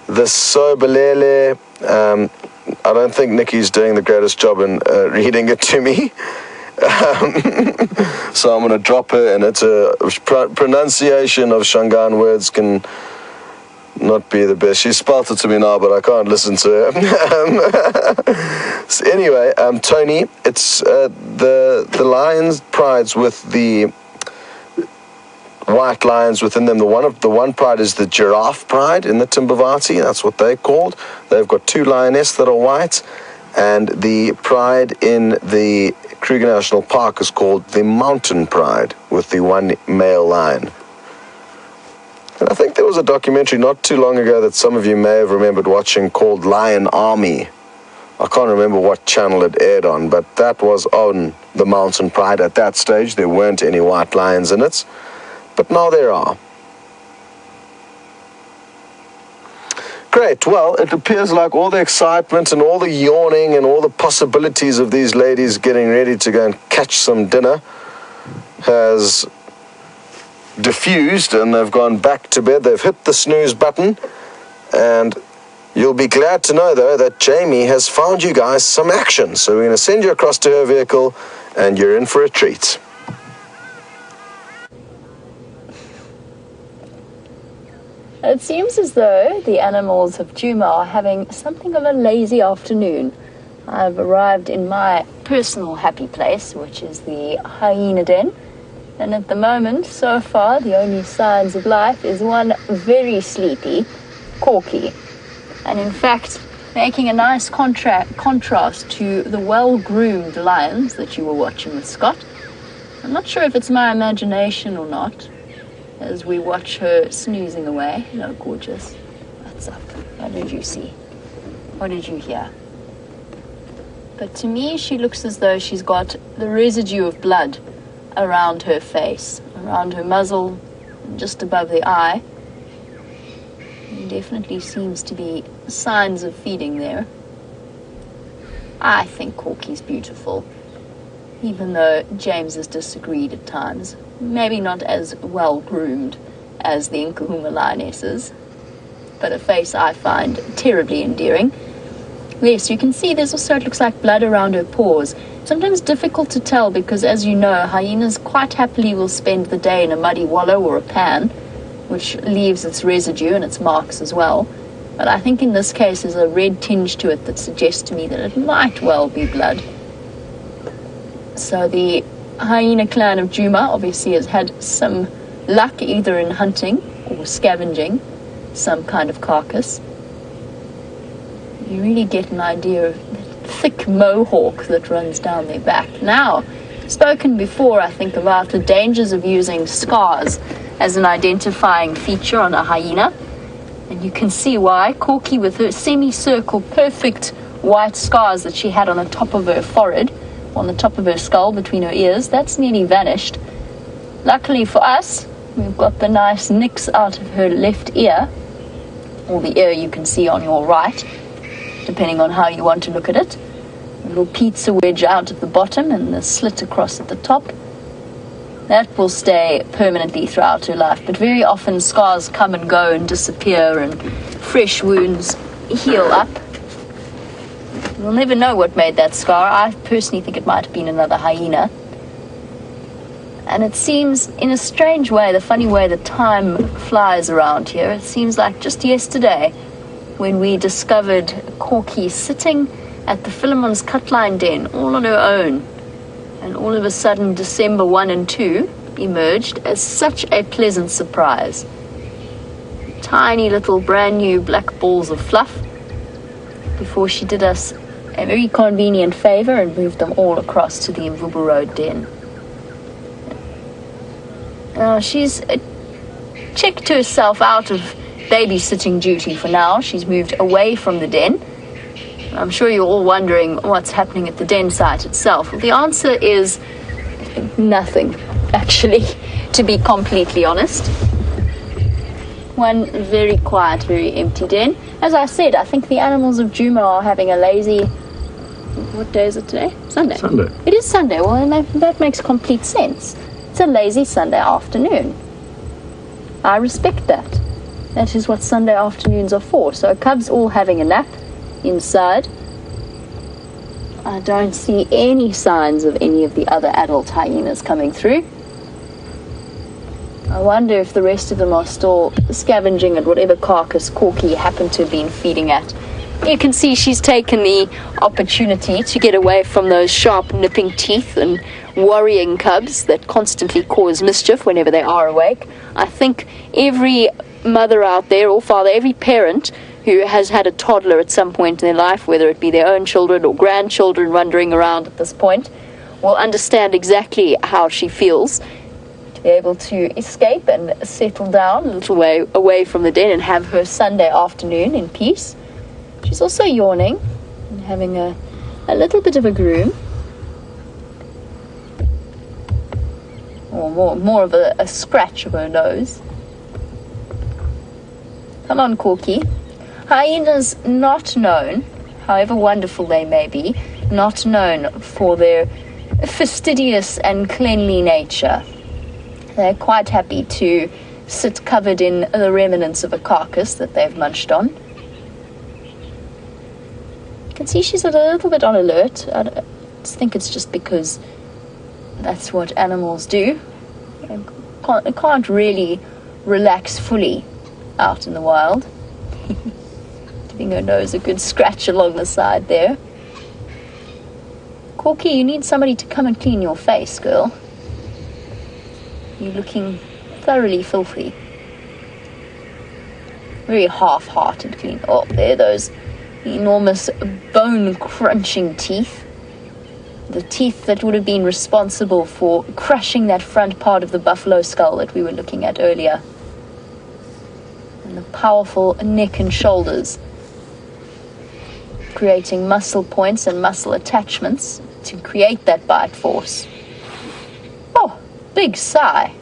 The Sobelele, I don't think Nikki's doing the greatest job in reading it to me. So I'm going to drop her, and it's a pronunciation of Shangaan words can not be the best. She spelled it to me now, but I can't listen to her. So anyway, Tony, it's the lions prides with the white lions within them. The one pride is the giraffe pride in the Timbavati. That's what they're called. They've got 2 lionesses that are white, and the pride in the Kruger National Park is called the mountain pride with the 1 male lion. And I think there was a documentary not too long ago that some of you may have remembered watching called Lion Army. I can't remember what channel it aired on, but that was on the mountain pride. At that stage, there weren't any white lions in it, but now there are. Great. Well, it appears like all the excitement and all the yawning and all the possibilities of these ladies getting ready to go and catch some dinner has diffused, and they've gone back to bed. They've hit the snooze button, and you'll be glad to know, though, that Jamie has found you guys some action. So we're going to send you across to her vehicle, and you're in for a treat. It seems as though the animals of Djuma are having something of a lazy afternoon. I've arrived in my personal happy place, which is the hyena den. And at the moment, so far, the only signs of life is one very sleepy Corky. And in fact, making a nice contrast to the well-groomed lions that you were watching with Scott. I'm not sure if it's my imagination or not, as we watch her snoozing away. Hello, gorgeous. What's up? What did you see? What did you hear? But to me, she looks as though she's got the residue of blood around her face, around her muzzle, and just above the eye. There definitely seems to be signs of feeding there. I think Corky's beautiful. even though James has disagreed at times. Maybe not as well groomed as the Nkuhuma Lionesses, but a face I find terribly endearing. Yes, you can see there's also, it looks like blood around her paws. Sometimes difficult to tell because, as you know, hyenas quite happily will spend the day in a muddy wallow or a pan, which leaves its residue and its marks as well. But I think in this case there's a red tinge to it that suggests to me that it might well be blood. So the hyena clan of Djuma obviously has had some luck either in hunting or scavenging some kind of carcass. You really get an idea of the thick mohawk that runs down their back. Now, spoken before, I think, about the dangers of using scars as an identifying feature on a hyena. And you can see why. Corky, with her semicircle, perfect white scars that she had on the top of her forehead, on the top of her skull, between her ears, that's nearly vanished. Luckily for us, we've got the nice nicks out of her left ear, or the ear you can see on your right, depending on how you want to look at it. A little pizza wedge out at the bottom and the slit across at the top. That will stay permanently throughout her life, but very often scars come and go and disappear and fresh wounds heal up. We'll never know what made that scar. I personally think it might have been another hyena. And it seems, in a strange way, the funny way that time flies around here, it seems like just yesterday when we discovered Corky sitting at the Philemon's cutline den all on her own. And all of a sudden, December 1 and 2 emerged as such a pleasant surprise. Tiny little brand new black balls of fluff before she did us a very convenient favor and moved them all across to the Mvubu Road den. She's checked herself out of babysitting duty for now. She's moved away from the den. I'm sure you're all wondering what's happening at the den site itself. Well, the answer is nothing, actually, to be completely honest. One very quiet, very empty den. As I said, I think the animals of Djuma are having a lazy... What day is it today? Sunday. Sunday. It is Sunday. Well, that makes complete sense. It's a lazy Sunday afternoon. I respect that. That is what Sunday afternoons are for. So cubs all having a nap inside. I don't see any signs of any of the other adult hyenas coming through. I wonder if the rest of them are still scavenging at whatever carcass Corky happened to have been feeding at. You can see she's taken the opportunity to get away from those sharp nipping teeth and worrying cubs that constantly cause mischief whenever they are awake. I think every mother out there, or father, every parent who has had a toddler at some point in their life, whether it be their own children or grandchildren wandering around at this point, will understand exactly how she feels. To be able to escape and settle down a little way away from the den and have her Sunday afternoon in peace. She's also yawning and having a little bit of a groom. Or more of a scratch of her nose. Come on, Corky. Hyenas not known, however wonderful they may be, not known for their fastidious and cleanly nature. They're quite happy to sit covered in the remnants of a carcass that they've munched on. You can see she's a little bit on alert. I think it's just because that's what animals do. They can't really relax fully out in the wild. Giving her nose a good scratch along the side there. Corky, you need somebody to come and clean your face, girl. You're looking thoroughly filthy. Very half-hearted clean. Oh, there, those enormous bone-crunching teeth. The teeth that would have been responsible for crushing that front part of the buffalo skull that we were looking at earlier. And the powerful neck and shoulders, creating muscle points and muscle attachments to create that bite force. Oh, big sigh.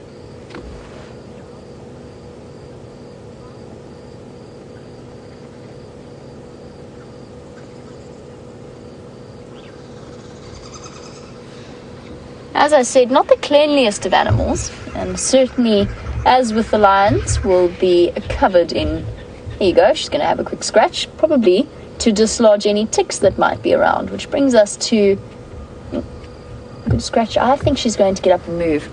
As I said, not the cleanliest of animals, and certainly, as with the lions, will be covered in... There you go, she's going to have a quick scratch, probably to dislodge any ticks that might be around, which brings us to... Good scratch. I think she's going to get up and move.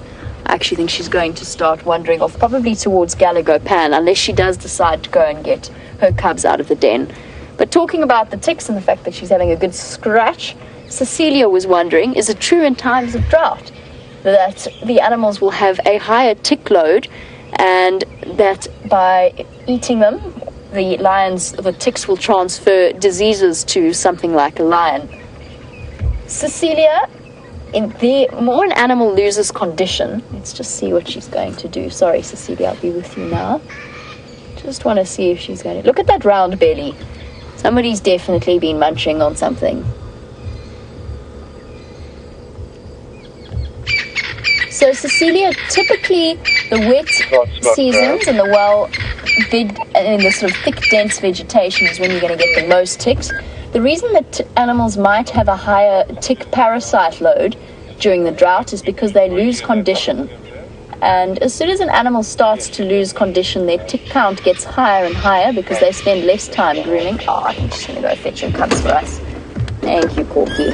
I actually think she's going to start wandering off, probably towards Gallagher Pan, unless she does decide to go and get her cubs out of the den. But talking about the ticks and the fact that she's having a good scratch, Cecilia was wondering, is it true in times of drought that the animals will have a higher tick load, and that by eating them, the ticks will transfer diseases to something like a lion? Cecilia, the more an animal loses condition, let's just see what she's going to do. Sorry, Cecilia, I'll be with you now. Just want to see if she's going to... Look at that round belly. Somebody's definitely been munching on something. So, Cecilia, typically the wet seasons and in the sort of thick, dense vegetation is when you're going to get the most ticks. The reason that animals might have a higher tick parasite load during the drought is because they lose condition. And as soon as an animal starts to lose condition, their tick count gets higher and higher because they spend less time grooming. Oh, I'm just going to go fetch your cubs for us. Thank you, Corky.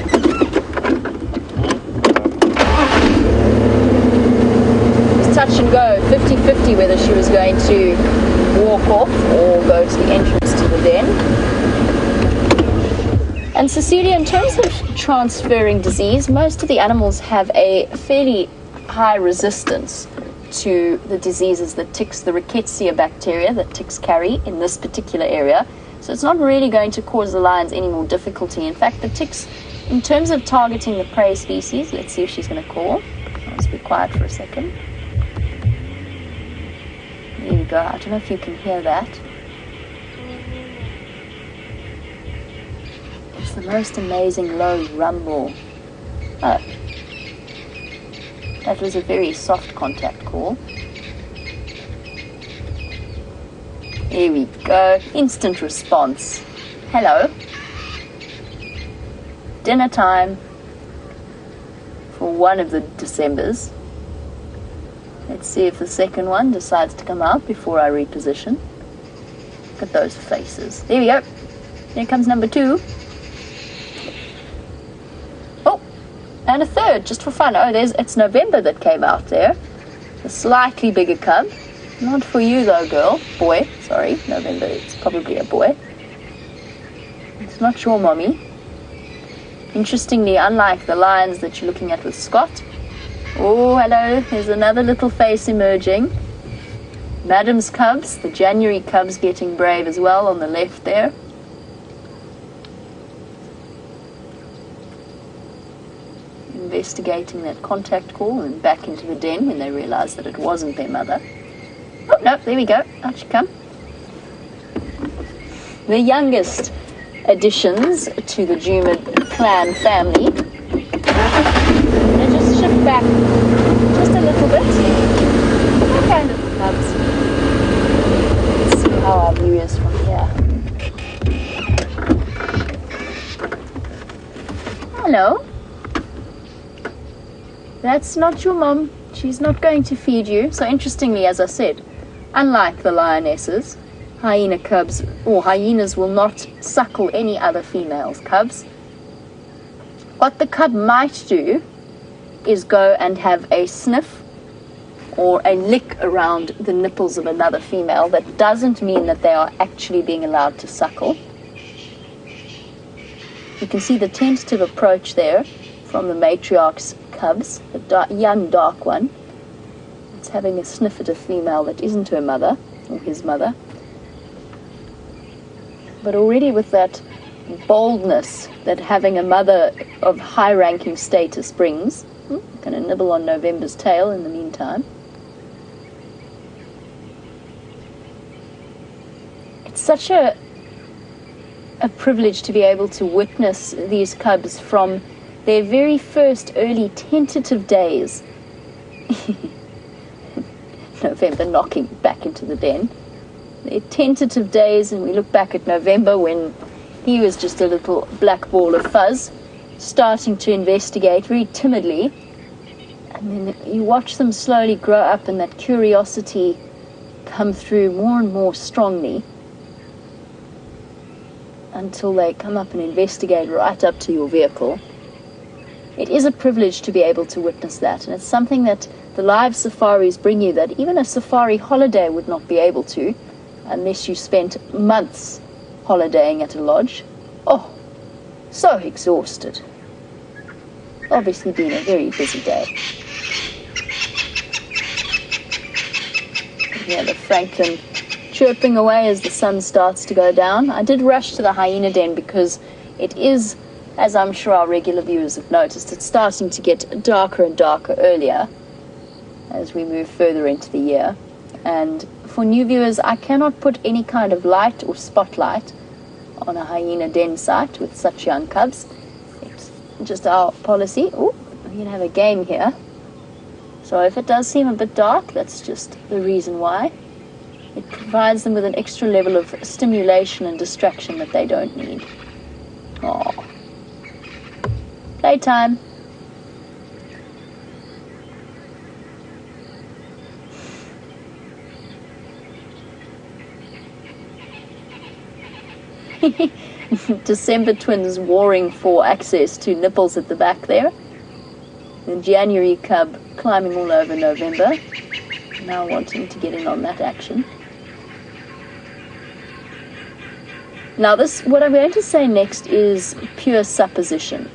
It's touch and go, 50-50 whether she was going to walk off or go to the entrance to the den. And Cecilia, in terms of transferring disease, most of the animals have a fairly high resistance to the diseases that ticks, the rickettsia bacteria that ticks carry in this particular area. So it's not really going to cause the lions any more difficulty. In fact, the ticks, in terms of targeting the prey species, let's see if she's going to call. I'll just be quiet for a second. There you go. I don't know if you can hear that. It's the most amazing low rumble. Oh. That was a very soft contact call. Here we go. Instant response. Hello. Dinner time for one of the Decembers. Let's see if the second one decides to come out before I reposition. Look at those faces. There we go. Here comes number 2. And a third, just for fun. Oh, it's November that came out there. A slightly bigger cub. Not for you though, girl. Boy, sorry. November, it's probably a boy. It's not your mommy. Interestingly, unlike the lions that you're looking at with Scott. Oh, hello. There's another little face emerging. Madam's cubs, the January cubs getting brave as well on the left there. Investigating that contact call and back into the den when they realized that it wasn't their mother. Oh, no, there we go. Out you come. The youngest additions to the Djuma clan family. They just shift back just a little bit. Okay, little cubs. Let's see how our view is from here. Hello. That's not your mom. She's not going to feed you. So interestingly, as I said, unlike the lionesses, hyena cubs or hyenas will not suckle any other female's cubs. What the cub might do is go and have a sniff or a lick around the nipples of another female. That doesn't mean that they are actually being allowed to suckle. You can see the tentative approach there from the matriarch's cubs, the young dark one. It's having a sniff at a female that isn't her mother or his mother. But already with that boldness that having a mother of high-ranking status brings, going to nibble on November's tail in the meantime. It's such a privilege to be able to witness these cubs from their very first early tentative days. November knocking back into the den. Their tentative days, and we look back at November when he was just a little black ball of fuzz, starting to investigate very timidly And then you watch them slowly grow up and that curiosity come through more and more strongly until they come up and investigate right up to your vehicle. It is a privilege to be able to witness that, and it's something that the live safaris bring you that even a safari holiday would not be able to unless you spent months holidaying at a lodge. Oh, so exhausted. Obviously been a very busy day. Yeah, the Franklin chirping away as the sun starts to go down. I did rush to the hyena den because it is, as I'm sure our regular viewers have noticed, it's starting to get darker and darker earlier as we move further into the year. And for new viewers, I cannot put any kind of light or spotlight on a hyena den site with such young cubs. It's just our policy. Oh, we're going to have a game here. So if it does seem a bit dark, that's just the reason why. It provides them with an extra level of stimulation and distraction that they don't need. Oh, playtime. December twins warring for access to nipples at the back there. The January cub climbing all over November, now wanting to get in on that action. Now what I'm going to say next is pure supposition,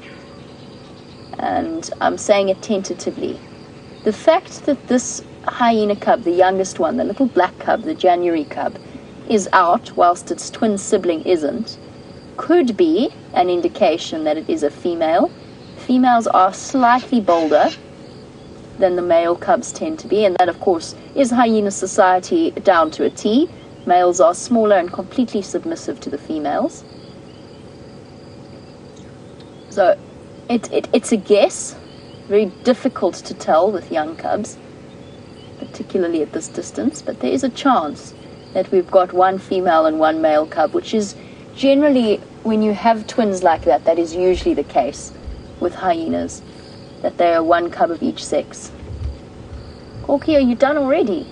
and I'm saying it tentatively. The fact that this hyena cub, the youngest one, the little black cub, the January cub, is out whilst its twin sibling isn't, could be an indication that it is a female. Females are slightly bolder than the male cubs tend to be, and that of course is hyena society down to a T. Males are smaller and completely submissive to the females. So it's a guess, very difficult to tell with young cubs, particularly at this distance, but there is a chance that we've got one female and one male cub, which is generally, when you have twins like that, that is usually the case with hyenas, that they are one cub of each sex. Corky, are you done already?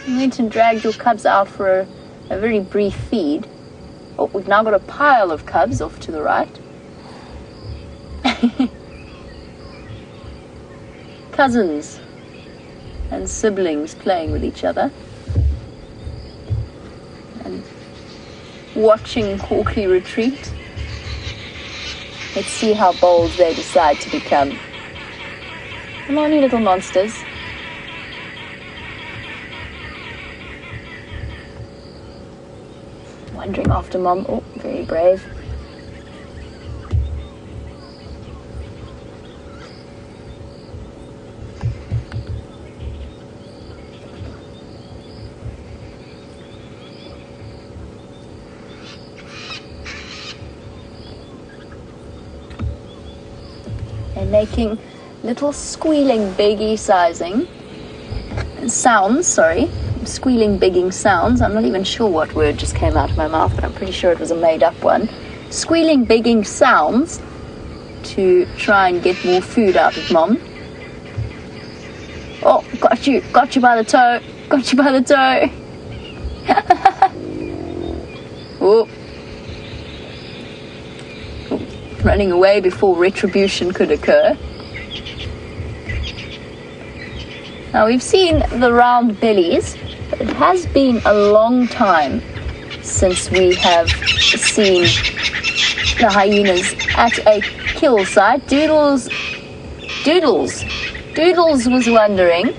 You went and dragged your cubs out for a very brief feed. Oh, we've now got a pile of cubs off to the right. Cousins and siblings playing with each other. And watching Corky retreat. Let's see how bold they decide to become. Come on, you little monsters. Wandering after Mom. Oh, very brave. And making little squealing biggie sizing sounds, squealing bigging sounds. I'm not even sure what word just came out of my mouth, but I'm pretty sure it was a made-up one. Squealing bigging sounds to try and get more food out of Mom. Oh, got you by the toe, Oh. Running away before retribution could occur. Now we've seen the round bellies, but it has been a long time since we have seen the hyenas at a kill site. Doodles was wondering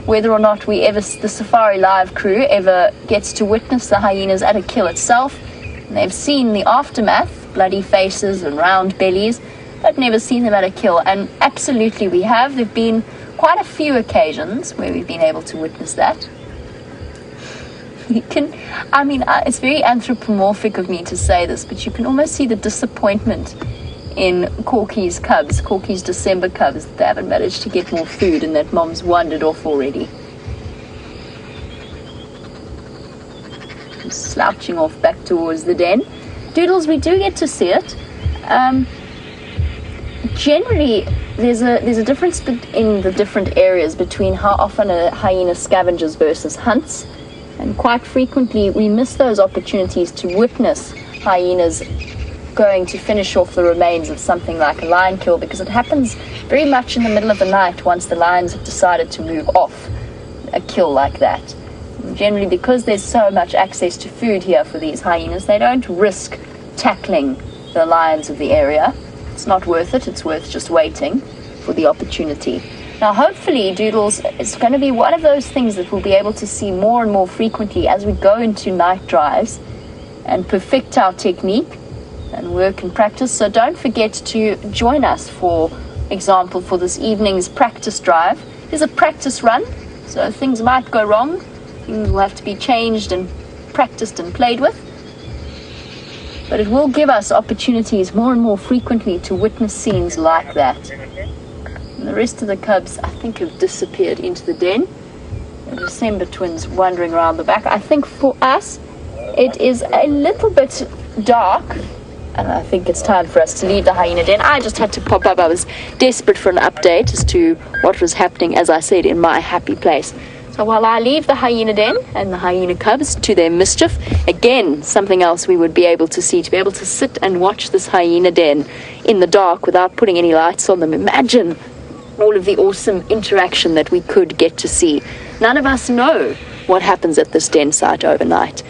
whether or not the Safari Live crew ever gets to witness the hyenas at a kill itself. And they've seen the aftermath, bloody faces and round bellies, but never seen them at a kill. And absolutely we have. There've been quite a few occasions where we've been able to witness that. It's very anthropomorphic of me to say this, but you can almost see the disappointment in Corky's cubs, Corky's December cubs, that they haven't managed to get more food and that Mom's wandered off already. Slouching off back towards the den. Doodles, we do get to see it. Generally, there's a difference in the different areas between how often a hyena scavenges versus hunts, and quite frequently we miss those opportunities to witness hyenas going to finish off the remains of something like a lion kill, because it happens very much in the middle of the night once the lions have decided to move off a kill like that. Generally, because there's so much access to food here for these hyenas, they don't risk tackling the lions of the area. It's not worth it. It's worth just waiting for the opportunity. Now, hopefully, Doodles, it's going to be one of those things that we'll be able to see more and more frequently as we go into night drives and perfect our technique and work and practice. So don't forget to join us, for example, for this evening's practice drive. There's a practice run, so things might go wrong. Things will have to be changed and practiced and played with. But it will give us opportunities more and more frequently to witness scenes like that. And the rest of the cubs, I think, have disappeared into the den. The December twins wandering around the back. I think for us, it is a little bit dark, and I think it's time for us to leave the hyena den. I just had to pop up. I was desperate for an update as to what was happening, as I said, in my happy place. So while I leave the hyena den and the hyena cubs to their mischief, again, something else we would be able to see, to be able to sit and watch this hyena den in the dark without putting any lights on them. Imagine all of the awesome interaction that we could get to see. None of us know what happens at this den site overnight.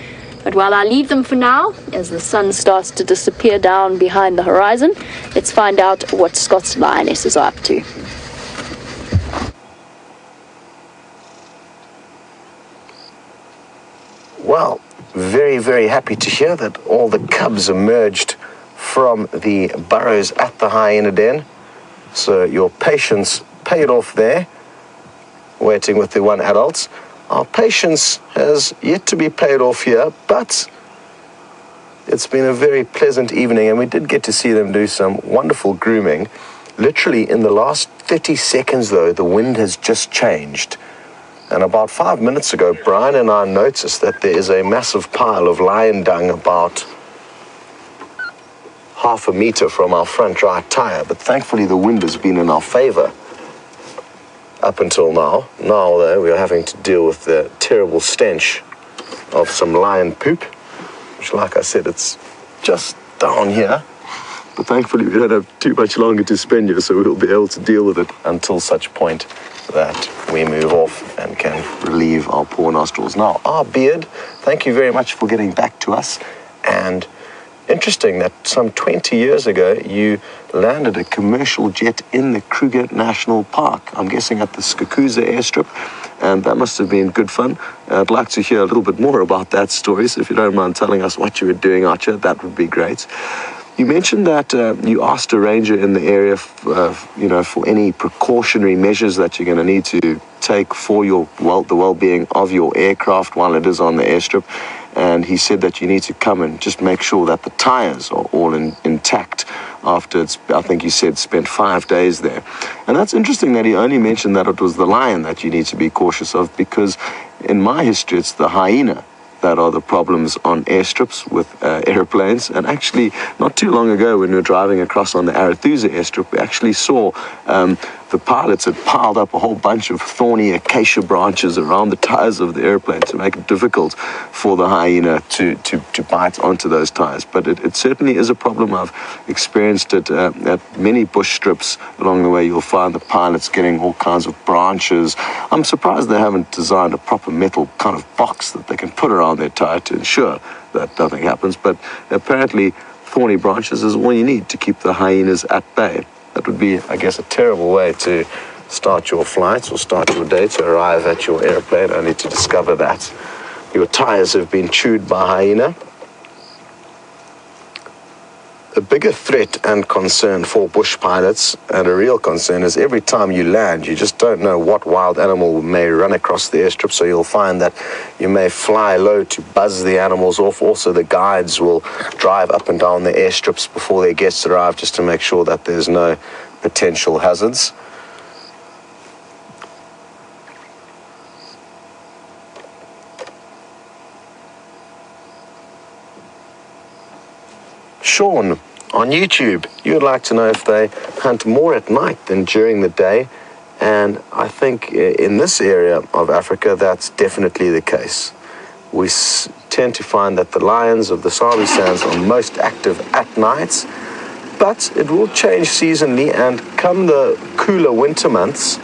But while I leave them for now, as the sun starts to disappear down behind the horizon, let's find out what Scott's Lionesses are up to. Well, very, very happy to hear that all the cubs emerged from the burrows at the hyena den. So your patience paid off there, waiting with the one adults. Our patience has yet to be paid off here, but it's been a very pleasant evening, and we did get to see them do some wonderful grooming. Literally in the last 30 seconds, though, the wind has just changed. And about 5 minutes ago, Brian and I noticed that there is a massive pile of lion dung about half a meter from our front right tire, but thankfully the wind has been in our favor up until now. Now, though, we are having to deal with the terrible stench of some lion poop, which, like I said, it's just down here. But thankfully, we don't have too much longer to spend here, so we'll be able to deal with it until such point that we move off and can relieve our poor nostrils. Now, our beard, thank you very much for getting back to us. And interesting that some 20 years ago, you landed a commercial jet in the Kruger National Park. I'm guessing at the Skukuza airstrip, and that must have been good fun. I'd like to hear a little bit more about that story, so if you don't mind telling us what you were doing out here, that would be great. You mentioned that you asked a ranger in the area, for any precautionary measures that you're going to need to take for your the well-being of your aircraft while it is on the airstrip. And he said that you need to come and just make sure that the tires are all intact after it's, I think you said, spent 5 days there. And that's interesting that he only mentioned that it was the lion that you need to be cautious of, because in my history, it's the hyena that are the problems on airstrips with airplanes. And actually, not too long ago, when we were driving across on the Arathusa airstrip, we actually saw the pilots had piled up a whole bunch of thorny acacia branches around the tires of the airplane to make it difficult for the hyena to bite onto those tires. But it certainly is a problem. I've experienced it at many bush strips along the way. You'll find the pilots getting all kinds of branches. I'm surprised they haven't designed a proper metal kind of box that they can put around their tire to ensure that nothing happens. But apparently thorny branches is all you need to keep the hyenas at bay. That would be, I guess, a terrible way to start your flight or start your day, to arrive at your airplane only to discover that your tires have been chewed by hyena. A bigger threat and concern for bush pilots, and a real concern, is every time you land, you just don't know what wild animal may run across the airstrip, so you'll find that you may fly low to buzz the animals off. Also, the guides will drive up and down the airstrips before their guests arrive just to make sure that there's no potential hazards. Sean on YouTube. You would like to know if they hunt more at night than during the day, and I think in this area of Africa that's definitely the case. We tend to find that the lions of the Sabi Sands are most active at night, but it will change seasonally, and come the cooler winter months,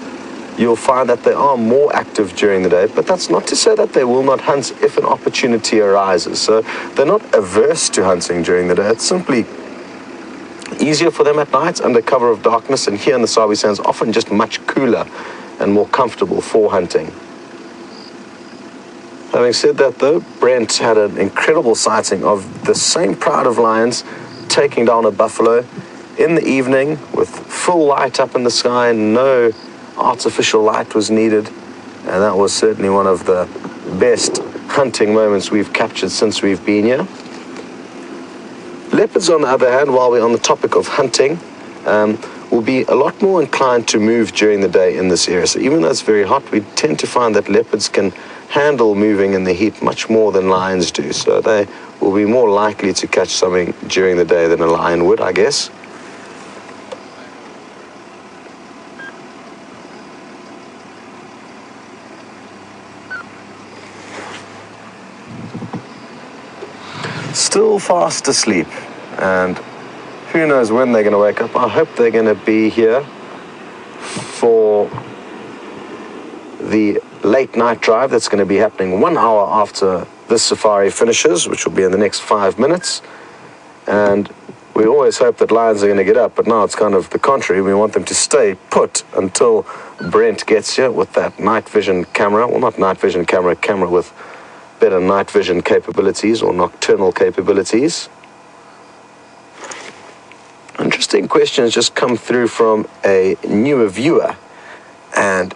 you'll find that they are more active during the day, but that's not to say that they will not hunt if an opportunity arises. So they're not averse to hunting during the day. It's simply easier for them at night under cover of darkness, and here in the Sabi Sands often just much cooler and more comfortable for hunting. Having said that though, Brent had an incredible sighting of the same pride of lions taking down a buffalo in the evening with full light up in the sky. No artificial light was needed, and that was certainly one of the best hunting moments we've captured since we've been here. Leopards, on the other hand, while we're on the topic of hunting, will be a lot more inclined to move during the day in this area. So even though it's very hot, we tend to find that leopards can handle moving in the heat much more than lions do. So they will be more likely to catch something during the day than a lion would, I guess. Still fast asleep, and who knows when they're going to wake up. I hope they're going to be here for the late night drive that's going to be happening 1 hour after this safari finishes, which will be in the next 5 minutes. And we always hope that lions are going to get up, but now it's kind of the contrary. We want them to stay put until Brent gets here with that night vision camera. Well, not night vision camera, camera with better night vision capabilities or nocturnal capabilities. Interesting questions just come through from a newer viewer, and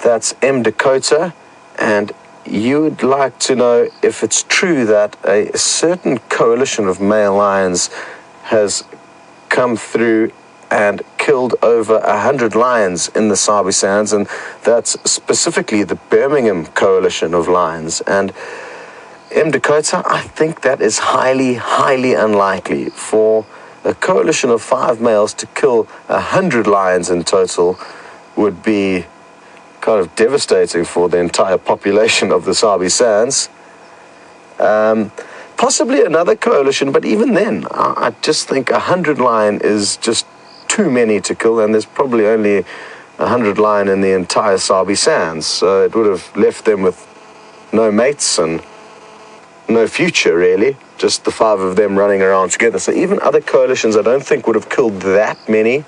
that's M. Dakota, and you would like to know if it's true that a certain coalition of male lions has come through and killed over 100 lions in the Sabi Sands, and that's specifically the Birmingham coalition of lions. And M. Dakota, I think that is highly, highly unlikely. For a coalition of 5 males to kill 100 lions in total would be kind of devastating for the entire population of the Sabi Sands. Possibly another coalition, but even then, I just think 100 lion is just too many to kill, and there's probably only 100 lion in the entire Sabi Sands, so it would have left them with no mates and no future, really, just the 5 of them running around together. So even other coalitions I don't think would have killed that many.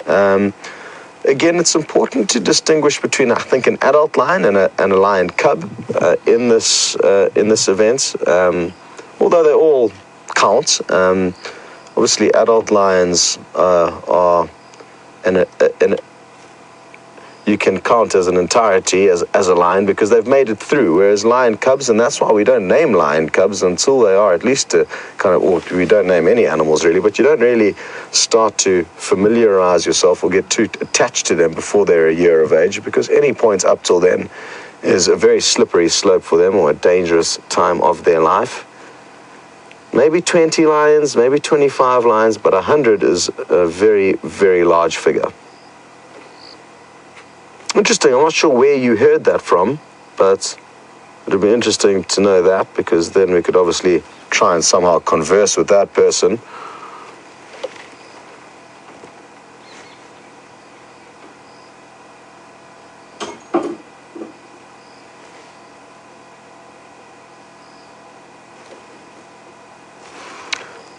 Again, it's important to distinguish between, I think, an adult lion and a lion cub in this event, although they all count. Obviously, adult lions are you can count as an entirety as a lion because they've made it through, whereas lion cubs, and that's why we don't name lion cubs until they are at least or we don't name any animals really, but you don't really start to familiarize yourself or get too attached to them before they're a year of age, because any point up till then is a very slippery slope for them, or a dangerous time of their life. Maybe 20 lions, maybe 25 lions, but 100 is a very, very large figure. Interesting. I'm not sure where you heard that from, but it would be interesting to know that, because then we could obviously try and somehow converse with that person.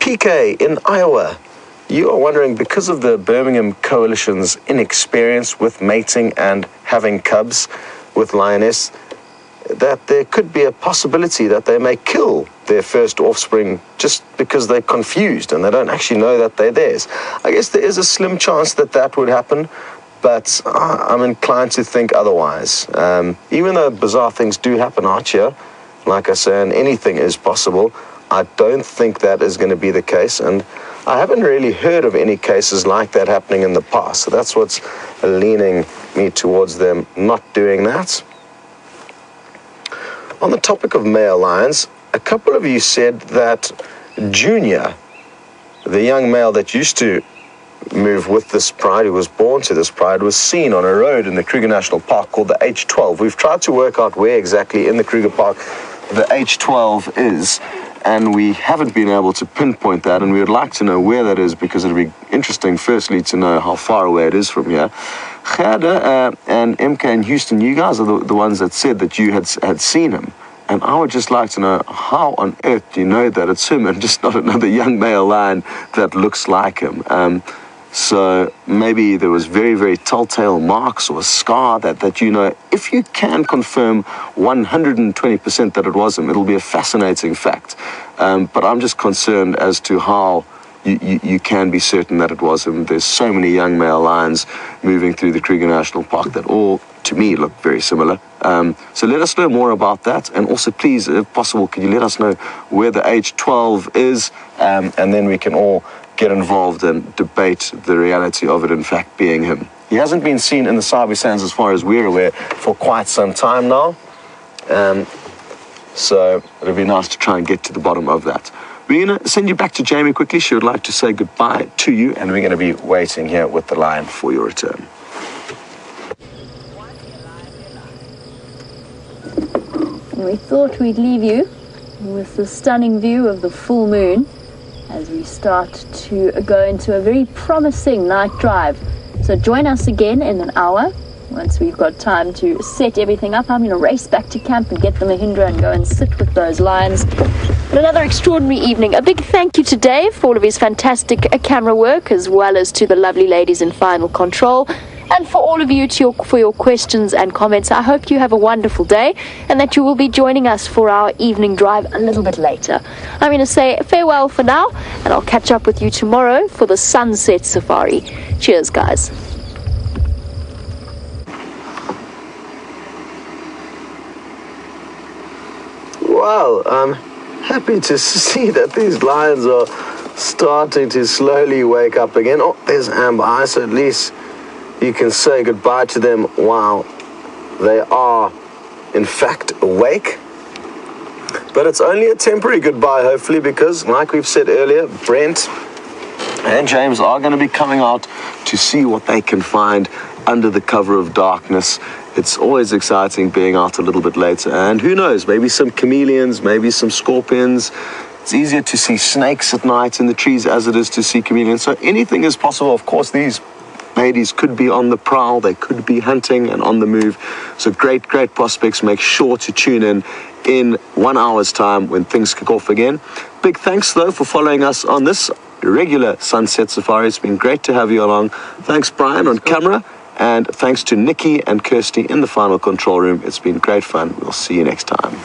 PK in Iowa. You are wondering, because of the Birmingham Coalition's inexperience with mating and having cubs with lioness, that there could be a possibility that they may kill their first offspring just because they're confused and they don't actually know that they're theirs. I guess there is a slim chance that that would happen, but I'm inclined to think otherwise. Even though bizarre things do happen out here, like I say, and anything is possible, I don't think that is going to be the case, and I haven't really heard of any cases like that happening in the past, so that's what's leaning me towards them not doing that. On the topic of male lions, a couple of you said that Junior the young male that used to move with this pride, who was born to this pride, was seen on a road in the Kruger National Park called the H12. We've tried to work out where exactly in the Kruger Park the H12 is, and we haven't been able to pinpoint that, and we would like to know where that is, because it would be interesting, firstly, to know how far away it is from here. Gerda and MK in Houston, you guys are the ones that said that you had seen him. And I would just like to know, how on earth do you know that it's him and just not another young male lion that looks like him? So maybe there was very, very telltale marks or a scar that you know. If you can confirm 120% that it was him, it'll be a fascinating fact. But I'm just concerned as to how you can be certain that it was him. There's so many young male lions moving through the Kruger National Park that all, to me, look very similar. So let us know more about that. And also, please, if possible, can you let us know where the H12 is? And then we can all get involved and debate the reality of it, in fact, being him. He hasn't been seen in the Sabi Sands, as far as we're aware, for quite some time now. So it'll be nice to try and get to the bottom of that. We're going to send you back to Jamie quickly. She would like to say goodbye to you, and we're going to be waiting here with the lion for your return. We thought we'd leave you with the stunning view of the full moon as we start to go into a very promising night drive. So join us again in an hour once we've got time to set everything up. I'm going to race back to camp and get the Mahindra and go and sit with those lions. But another extraordinary evening. A big thank you to Dave for all of his fantastic camera work, as well as to the lovely ladies in Final Control, and for all of you for your questions and comments. I hope you have a wonderful day and that you will be joining us for our evening drive a little bit later. I'm going to say farewell for now, and I'll catch up with you tomorrow for the sunset safari. Cheers, guys. Wow, I'm happy to see that these lions are starting to slowly wake up again. Oh, there's Amber Eye, so at least you can say goodbye to them while they are, in fact, awake. But it's only a temporary goodbye, hopefully, because, like we've said earlier, Brent and James are going to be coming out to see what they can find under the cover of darkness. It's always exciting being out a little bit later. And who knows, maybe some chameleons, maybe some scorpions. It's easier to see snakes at night in the trees as it is to see chameleons. So anything is possible. Of course, these ladies could be on the prowl, they could be hunting and on the move. So great prospects. Make sure to tune in 1 hour's time when things kick off again. Big thanks, though, for following us on this regular sunset safari. It's been great to have you along. Thanks, Brian, on camera, and thanks to Nikki and Kirsty in the Final Control Room. It's been great fun. We'll see you next time.